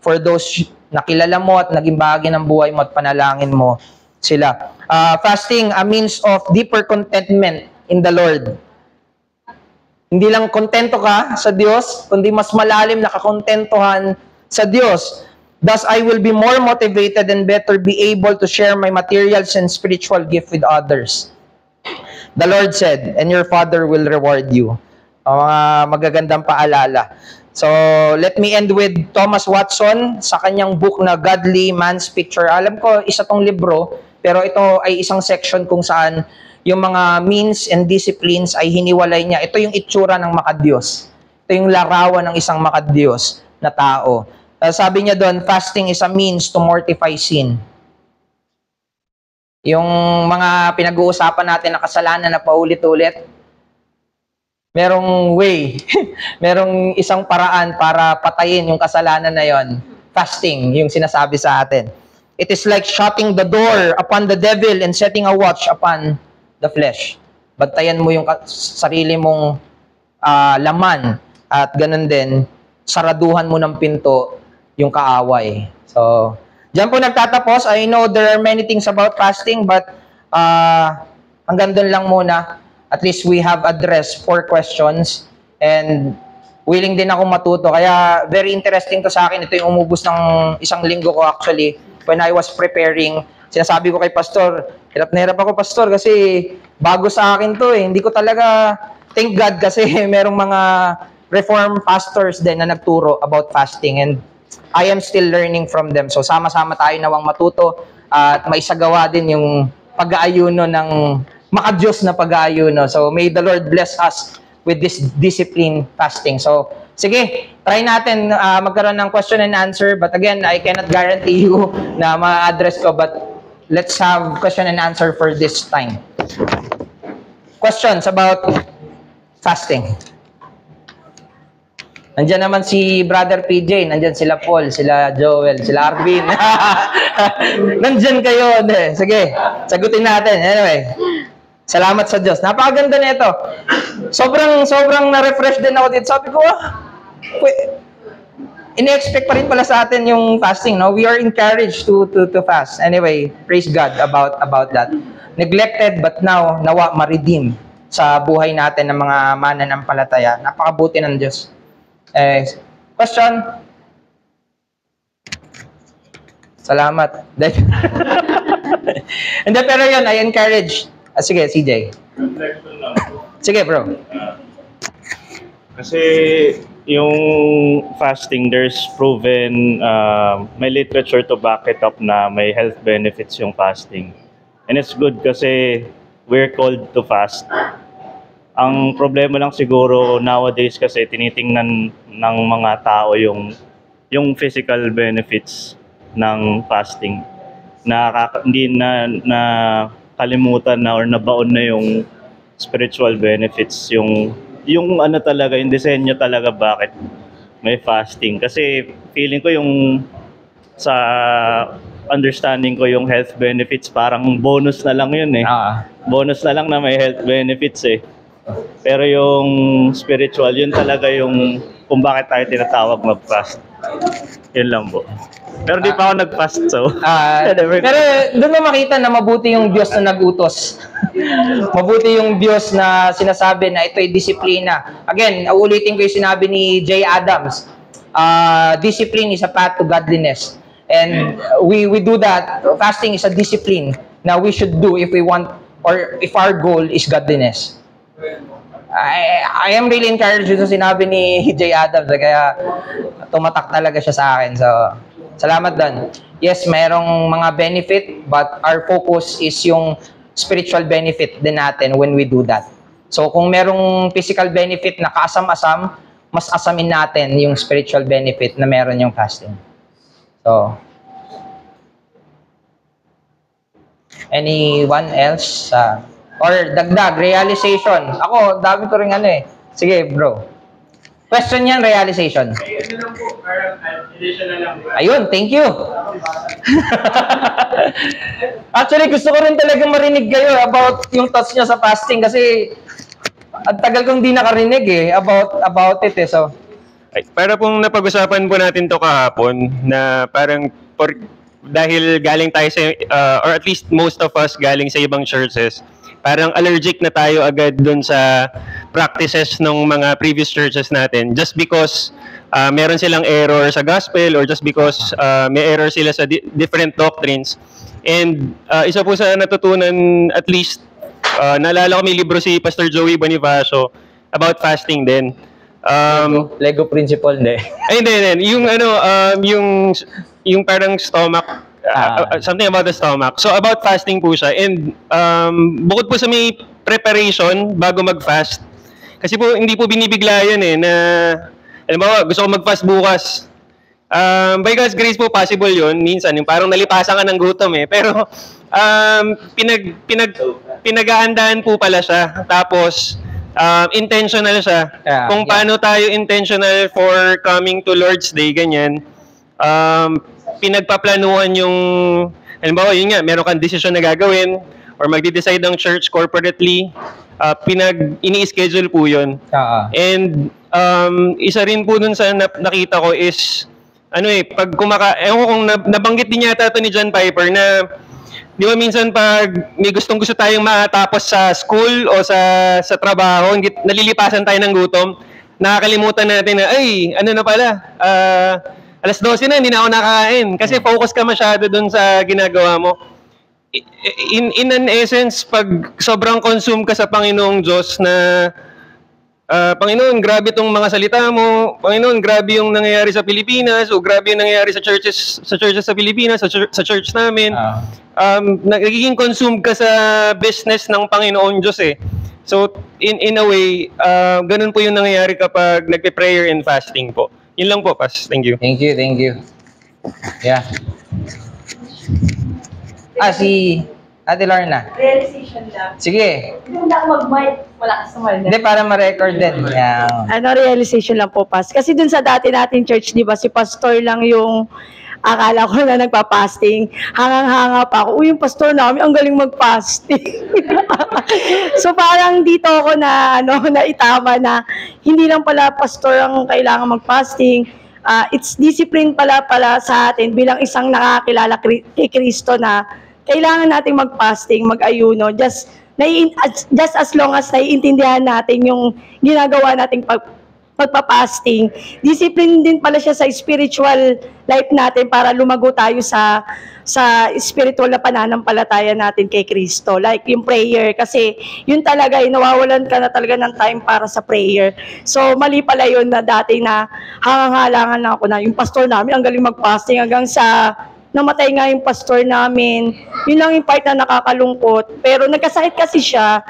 A: for those na kilala mo at naging bahagi ng buhay mo at panalangin mo sila. Fasting, a means of deeper contentment in the Lord. Hindi lang kontento ka sa Diyos, kundi mas malalim na kakontentuhan sa Diyos. Thus, I will be more motivated and better be able to share my materials and spiritual gift with others. The Lord said, and your Father will reward you. Mga magagandang paalala. So, let me end with Thomas Watson sa kanyang book na Godly Man's Picture. Alam ko, isa tong libro, pero ito ay isang section kung saan yung mga means and disciplines ay hiniwalay niya. Ito yung itsura ng makadiyos. Ito yung larawan ng isang makadiyos na tao. Sabi niya doon, fasting is a means to mortify sin. Yung mga pinag-uusapan natin na kasalanan na paulit-ulit, merong way, merong isang paraan para patayin yung kasalanan na yon. Fasting, yung sinasabi sa atin. It is like shutting the door upon the devil and setting a watch upon the flesh. Bantayan mo yung sarili mong laman at ganun din, saraduhan mo ng pinto yung kaaway. So, diyan po nagtatapos. I know there are many things about fasting, but hanggang doon lang muna. At least we have addressed 4 questions and willing din ako matuto. Kaya very interesting to sa akin. Ito yung umubos ng isang linggo ko actually when I was preparing. Sinasabi ko kay Pastor, hirap na hirap ako, Pastor, kasi bago sa akin to eh. Hindi ko talaga, thank God kasi merong mga Reformed pastors din na nagturo about fasting and I am still learning from them. So sama-sama tayo nawang matuto at maisagawa din yung pag-aayuno ng makadiyos na pag-aayuno. So may the Lord bless us with this discipline fasting. So sige, try natin magkaroon ng question and answer. But again, I cannot guarantee you na ma-address ko. But let's have question and answer for this time. Questions about fasting. Nandiyan naman si Brother PJ, nandiyan sila Paul, sila Joel, sila Arvin. Nandiyan kayo. Sige, sagutin natin. Anyway, salamat sa Diyos. Napakaganda nito. Sobrang na-refresh din ako dito. Sabi ko, ini-expect pa rin pala sa atin yung fasting, no? We are encouraged to fast. Anyway, praise God about that. Neglected but now nawa ma-redeem sa buhay natin ng mga mananampalataya. Napakabuti ng Diyos. Question? Salamat. Hindi, pero yun, I Sige, CJ.
B: Reflection lang po.
A: Sige, bro.
B: Kasi yung fasting, there's proven, may literature to back it up na may health benefits yung fasting. And it's good kasi we're called to fast. Ang problema lang siguro nowadays kasi tinitingnan ng mga tao yung physical benefits ng fasting. Hindi na kalimutan na or nabaon na yung spiritual benefits, yung ano talaga, yung disenyo talaga bakit may fasting. Kasi feeling ko yung sa understanding ko yung health benefits parang bonus na lang yun eh. Bonus na lang na may health benefits eh. Pero yung spiritual, yun talaga yung kung bakit tayo tinatawag mag-fast. Yun lang po. Pero di pa ako nag-fast, so.
A: Pero doon mo makita na mabuti yung Diyos na nag-utos. Mabuti yung Diyos na sinasabi na ito ay disiplina. Again, uulitin ko yung sinabi ni Jay Adams. Discipline is a path to godliness. And we do that. Fasting is a discipline na we should do if we want or if our goal is godliness. I am really encouraged sa sinabi ni Jay Adams. Kaya tumatak talaga siya sa akin. So, salamat doon. Yes, mayroong mga benefit, but our focus is yung spiritual benefit din natin when we do that. So, kung merong physical benefit na kaasam-asam, mas asamin natin yung spiritual benefit na meron yung fasting. So, anyone else? Or dagdag, realization. Ako, dami ko rin ano eh. Sige, bro. Question yan, realization.
B: Ano lang po, parang additional lang.
A: Ayun, thank you. Actually, gusto ko rin talaga marinig kayo about yung thoughts nyo sa fasting kasi ang tagal kong di nakarinig eh about it eh. So,
C: para pong napag-usapan po natin to kahapon na parang dahil galing tayo sa, or at least most of us galing sa ibang churches, parang allergic na tayo agad dun sa practices ng mga previous churches natin just because meron silang error sa gospel or just because may error sila sa different doctrines. And isa po sa natutunan, at least naalala ko may libro si Pastor Joey Bonifacio about fasting din.
A: Lego principle hindi.
C: Ay, hindi. Yung yung parang stomach, something about the stomach. So about fasting po siya. And bukod po sa may preparation bago mag-fast, kasi po hindi po binibigla yan eh na, halimbawa, gusto ko mag-fast bukas. By God's grace po, possible yun. Minsan, yung parang nalipasan ka ng gutom eh. Pero pinag-aandaan po pala siya. Tapos, intentional siya. Kung paano tayo intentional for coming to Lord's Day, ganyan. Pinagpaplanuhan yung, halimbawa, yun nga, meron kang desisyon na gagawin or magdi-decide ng church corporately, ini-schedule po yun. And isa rin po dun sa nakita ko is, pag ewan ko kung nabanggit din yata ito ni John Piper na, di ba minsan pag may gusto tayong matapos sa school o sa trabaho, nalilipasan tayo ng gutom, nakakalimutan natin na, na pala, alas 12 na, hindi na ako nakakain. Kasi focus ka masyado dun sa ginagawa mo. In an essence, pag sobrang consume ka sa Panginoong Diyos na, Panginoon, grabe itong mga salita mo. Panginoon, grabe yung nangyayari sa Pilipinas o grabe yung nangyayari sa churches sa Pilipinas, sa church namin. Nagiging consumed ka sa business ng Panginoon Diyos eh. So, in a way, ganun po yung nangyayari kapag nagpe-prayer and fasting po. Yun lang po, Pas. Thank you.
A: Thank you. Yeah. Si Ate Lorna.
D: Realization lang.
A: Sige.
D: Hindi na ako mag-mic. Malakas naman.
A: Hindi, para ma-record din. Yeah.
D: Realization lang po, Pas. Kasi dun sa dati nating church, di ba, si pastor lang yung akala ko na nagpa-fasting. Hangang-hanga pa ako. Yung pastor namin, ang galing mag-fasting. So parang dito ako na itama na hindi lang pala pastor ang kailangan mag-fasting. It's discipline pala sa atin bilang isang nakakilala kay Kristo na kailangan nating mag-fasting, mag-ayuno, just as long as naiintindihan natin yung ginagawa nating magpa-fasting, discipline din pala siya sa spiritual life natin para lumago tayo sa spiritual na pananampalataya natin kay Kristo. Like yung prayer, kasi yun talaga, nawawalan ka na talaga ng time para sa prayer. So, mali pala yun na dati na hangangalangan lang ako na yung pastor namin, ang galing mag-fasting hanggang sa namatay nga yung pastor namin. Yun lang yung part na nakakalungkot. Pero nagkasakit kasi siya,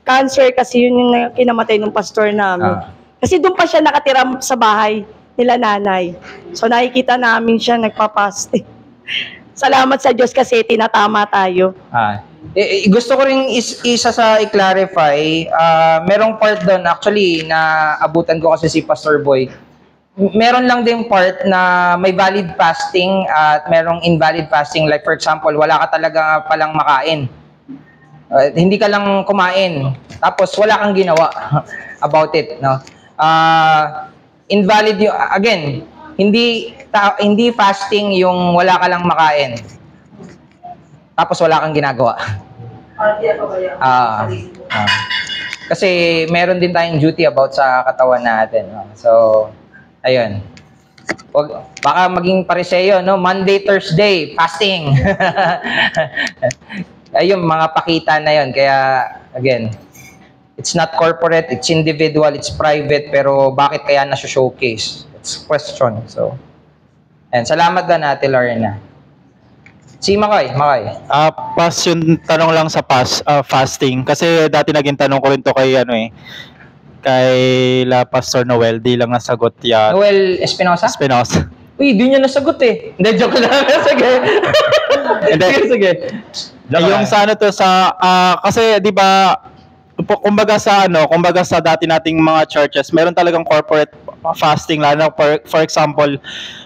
D: cancer kasi yun yung kinamatay ng pastor namin. Kasi doon pa siya nakatira sa bahay nila nanay. So nakikita namin siya nagpa-fasting. Salamat sa Diyos kasi tinatama tayo.
A: Gusto ko rin isa sa i-clarify. Merong part doon actually na abutan ko kasi si Pastor Boy. Meron lang din part na may valid fasting at merong invalid fasting. Like for example, wala ka talaga palang makain. Hindi ka lang kumain. Tapos wala kang ginawa about it, no? Invalid yung, again, hindi fasting yung wala ka lang makain. Tapos wala kang ginagawa. Kasi meron din tayong duty about sa katawan natin, no? So, ayun. Baka maging pareseyo, no? Monday, Thursday, fasting. Ayun, mga pakita na yun. Kaya, again, it's not corporate, it's individual, it's private, pero bakit kaya na-showcase? It's question. So, and salamat din Ate Lorena. Si Makoy.
E: Pas yung tanong lang sa fasting. Kasi dati naging tanong ko rin to kay kay La Pastor Noel, di lang nasagot yan.
A: Noel Espinosa? Uy, di niya nasagot eh. Hindi, joke lang. Sige. Sige.
E: Yung sa kasi di ba kumbaga sa dati nating mga churches, meron talagang corporate fasting, lalo na for example,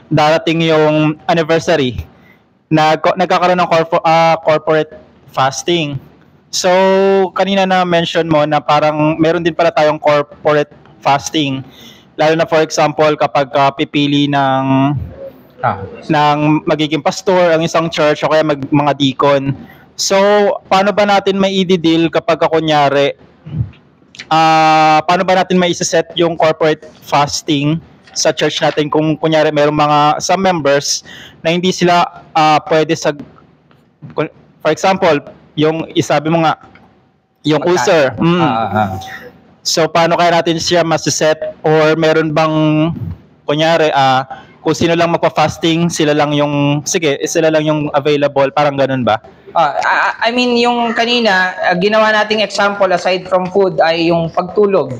E: darating yung anniversary, nagkakaroon ng corporate fasting. So, kanina na mention mo na parang meron din pala tayong corporate fasting. Lalo na for example, kapag pipili ng magiging pastor ang isang church o kaya mga deacon. So, paano ba natin may i-deal kapag kunyari, paano ba natin may isa-set yung corporate fasting sa church natin kung kunyari mayroong some members na hindi sila pwede for example, yung isabi mo nga, yung ulcer. So, paano kaya natin siya mas-set or meron bang kunyari, kung sino lang magpa-fasting, sila lang yung available, parang ganun ba?
A: I mean, yung kanina, ginawa nating example aside from food ay yung pagtulog.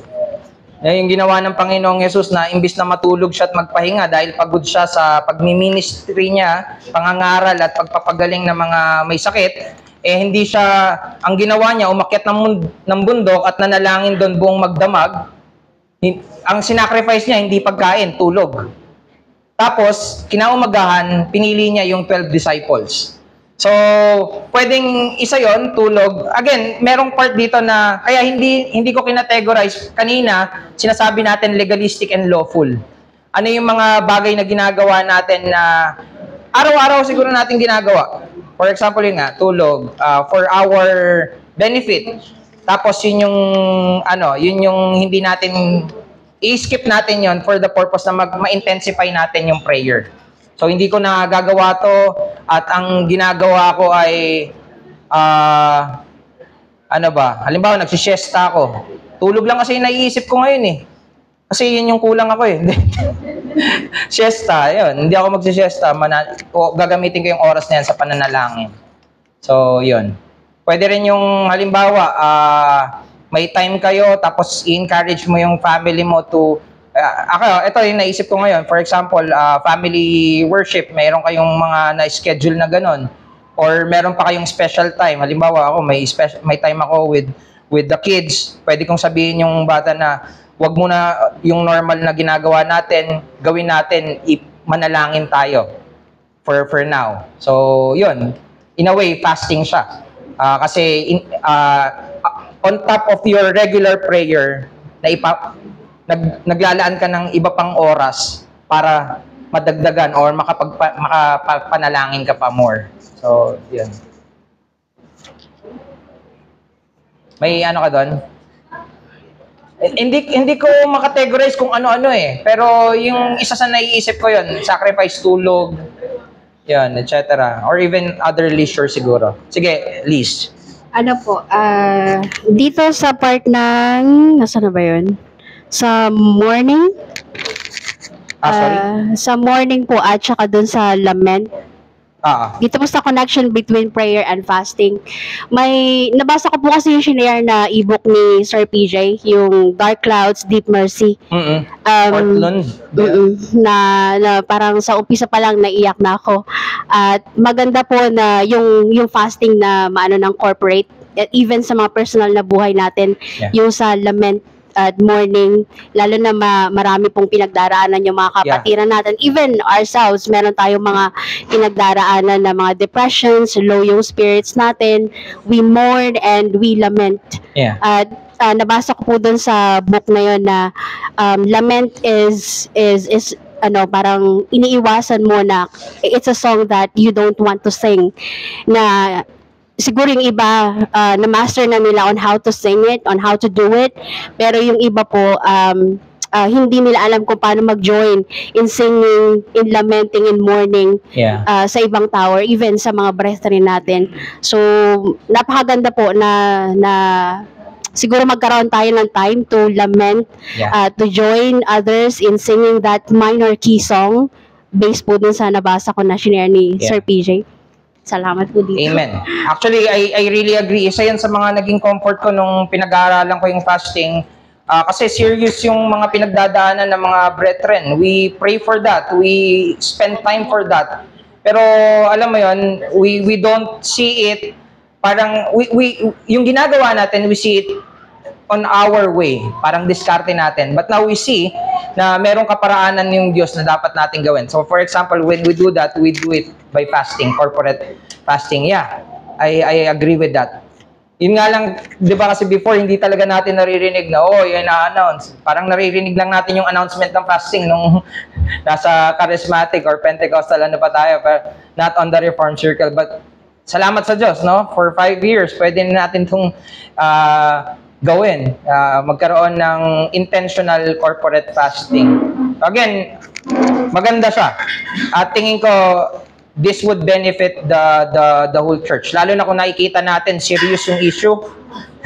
A: Yung ginawa ng Panginoong Yesus na imbis na matulog siya at magpahinga dahil pagod siya sa pagmi-ministry niya, pangangaral at pagpapagaling ng mga may sakit, hindi siya, ang ginawa niya, umakyat ng bundok at nanalangin doon buong magdamag. Ang sinacrifice niya, hindi pagkain, tulog. Tapos, kinaumagahan, pinili niya yung 12 disciples. So, pwedeng isa yon, tulog. Again, merong part dito na, kaya hindi ko kinategorize. Kanina, sinasabi natin legalistic and lawful. Ano yung mga bagay na ginagawa natin na araw-araw siguro natin ginagawa. For example, yun nga, tulog, for our benefit. Tapos yun yung hindi natin, i-skip natin yon for the purpose na ma-intensify natin yung prayer. So, hindi ko na gagawa to at ang ginagawa ko ay, halimbawa, nagsisiesta ako. Tulog lang kasi yung naiisip ko ngayon eh. Kasi yun yung kulang ako eh. Siesta, yun. Hindi ako magsisiesta. Gagamitin ko yung oras na yan sa pananalangin. So, yun. Pwede rin yung, halimbawa, may time kayo, tapos i-encourage mo yung family mo to, ito yung naisip ko ngayon. For example, family worship, mayroon kayong mga na-schedule na ganun. Or meron pa kayong special time. Halimbawa, ako, may time ako with the kids. Pwede kong sabihin yung bata na, wag muna yung normal na ginagawa natin, gawin natin, manalangin tayo for now. So, yun. In a way, fasting siya. Kasi on top of your regular prayer, naglalaan ka ng iba pang oras para madagdagan or makapanalangin ka pa more. So, yun. May ano ka doon? Hindi ko makategorize kung ano-ano eh. Pero yung isa sa naiisip ko yun, sacrifice tulog, yan, etc. Or even other leisure siguro. Sige, Liz.
F: Ano po, dito sa part ng, nasaan na ba yun? Sa morning?
A: Sorry?
F: Sa morning po at saka dun sa lament. Dito po sa connection between prayer and fasting. May, nabasa ko po kasi yung shinare na ebook ni Sir PJ, yung Dark Clouds, Deep Mercy.
A: Portland.
F: Na parang sa umpisa pa lang naiyak na ako. At maganda po na yung fasting na maano ng corporate, even sa mga personal na buhay natin, yung sa lament at morning, lalo na marami pong pinagdaraanan yung mga kapatiran natin. Even ourselves, meron tayong mga pinagdaraanan na mga depressions, low yung spirits natin. We mourn and we lament. At nabasa ko po dun sa book na yun na lament is ano, parang iniiwasan mo na it's a song that you don't want to sing, na siguro yung iba na master na nila on how to sing it, on how to do it, pero yung iba po hindi nila alam kung paano mag-join in singing, in lamenting, in mourning sa ibang tower, even sa mga brethren natin. So napakaganda po na siguro magkaroon tayo ng time to lament, to join others in singing that minor key song based po dun sa nabasa ko na shinare ni Sir PJ. Salamat po dito.
A: Amen. Actually, I really agree. Isa yan sa mga naging comfort ko nung pinag-aaralan ko yung fasting. Kasi serious yung mga pinagdadaanan ng mga brethren. We pray for that. We spend time for that. Pero alam mo yon, we don't see it. Parang yung ginagawa natin, we see it on our way. Parang diskarte natin. But now we see na merong kaparaanan yung Diyos na dapat natin gawin. So for example, when we do that, we do it by fasting, corporate fasting. Yeah, I agree with that. Yun nga lang, di ba kasi before, hindi talaga natin naririnig na, yun na-announce. Parang naririnig lang natin yung announcement ng fasting nung nasa charismatic or Pentecostal ano pa tayo, but not on the Reformed Circle. But salamat sa Diyos, no? For 5 years, pwede natin itong gawin. Magkaroon ng intentional corporate fasting. Again, maganda siya. At tingin ko, this would benefit the whole church. Lalo na kung nakikita natin serious yung issue.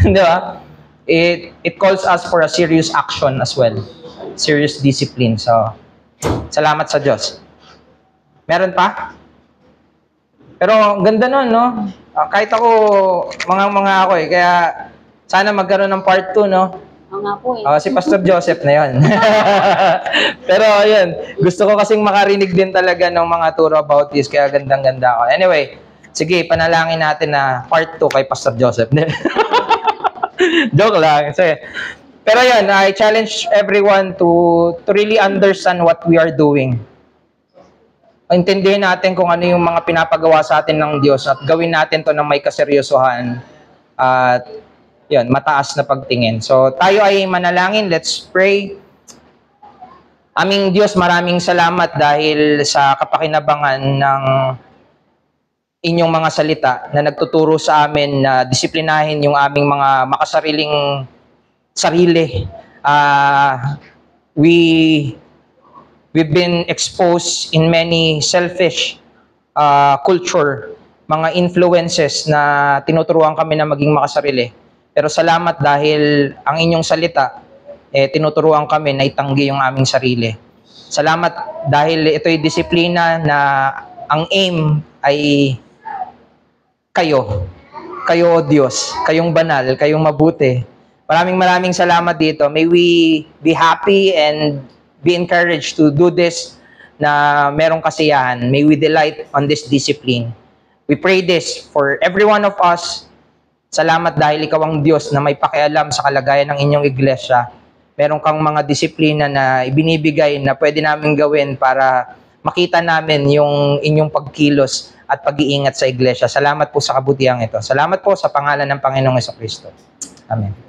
A: Di ba? It calls us for a serious action as well. Serious discipline. So, salamat sa Diyos. Meron pa? Pero ang ganda nun, no? Kahit ako, mga ako eh. Kaya, sana magkaroon ng part 2, no?
F: Oo nga po eh.
A: Si Pastor Joseph na yun. Pero ayun, gusto ko kasing makarinig din talaga ng mga turo about this, kaya gandang-ganda ako. Anyway, sige, panalangin natin na part 2 kay Pastor Joseph. Joke lang. Pero yun, I challenge everyone to really understand what we are doing. Intindihin natin kung ano yung mga pinapagawa sa atin ng Diyos at gawin natin to ng may kaseryosohan at yun, mataas na pagtingin. So, tayo ay manalangin. Let's pray. Aming Diyos, maraming salamat dahil sa kapakinabangan ng inyong mga salita na nagtuturo sa amin na disiplinahin yung aming mga makasariling sarili. We've been exposed in many selfish culture, mga influences na tinuturuan kami na maging makasarili. Pero salamat dahil ang inyong salita, tinuturuan kami na itanggi yung aming sarili. Salamat dahil ito'y disiplina na ang aim ay kayo. Kayo, O Diyos. Kayong banal, kayong mabuti. Maraming salamat dito. May we be happy and be encouraged to do this na merong kasiyahan. May we delight on this discipline. We pray this for every one of us. Salamat dahil ikaw ang Diyos na may pakialam sa kalagayan ng inyong iglesia. Meron kang mga disiplina na ibinibigay na pwede namin gawin para makita namin yung inyong pagkilos at pag-iingat sa iglesia. Salamat po sa kabutihang ito. Salamat po sa pangalan ng Panginoong Jesucristo. Amen.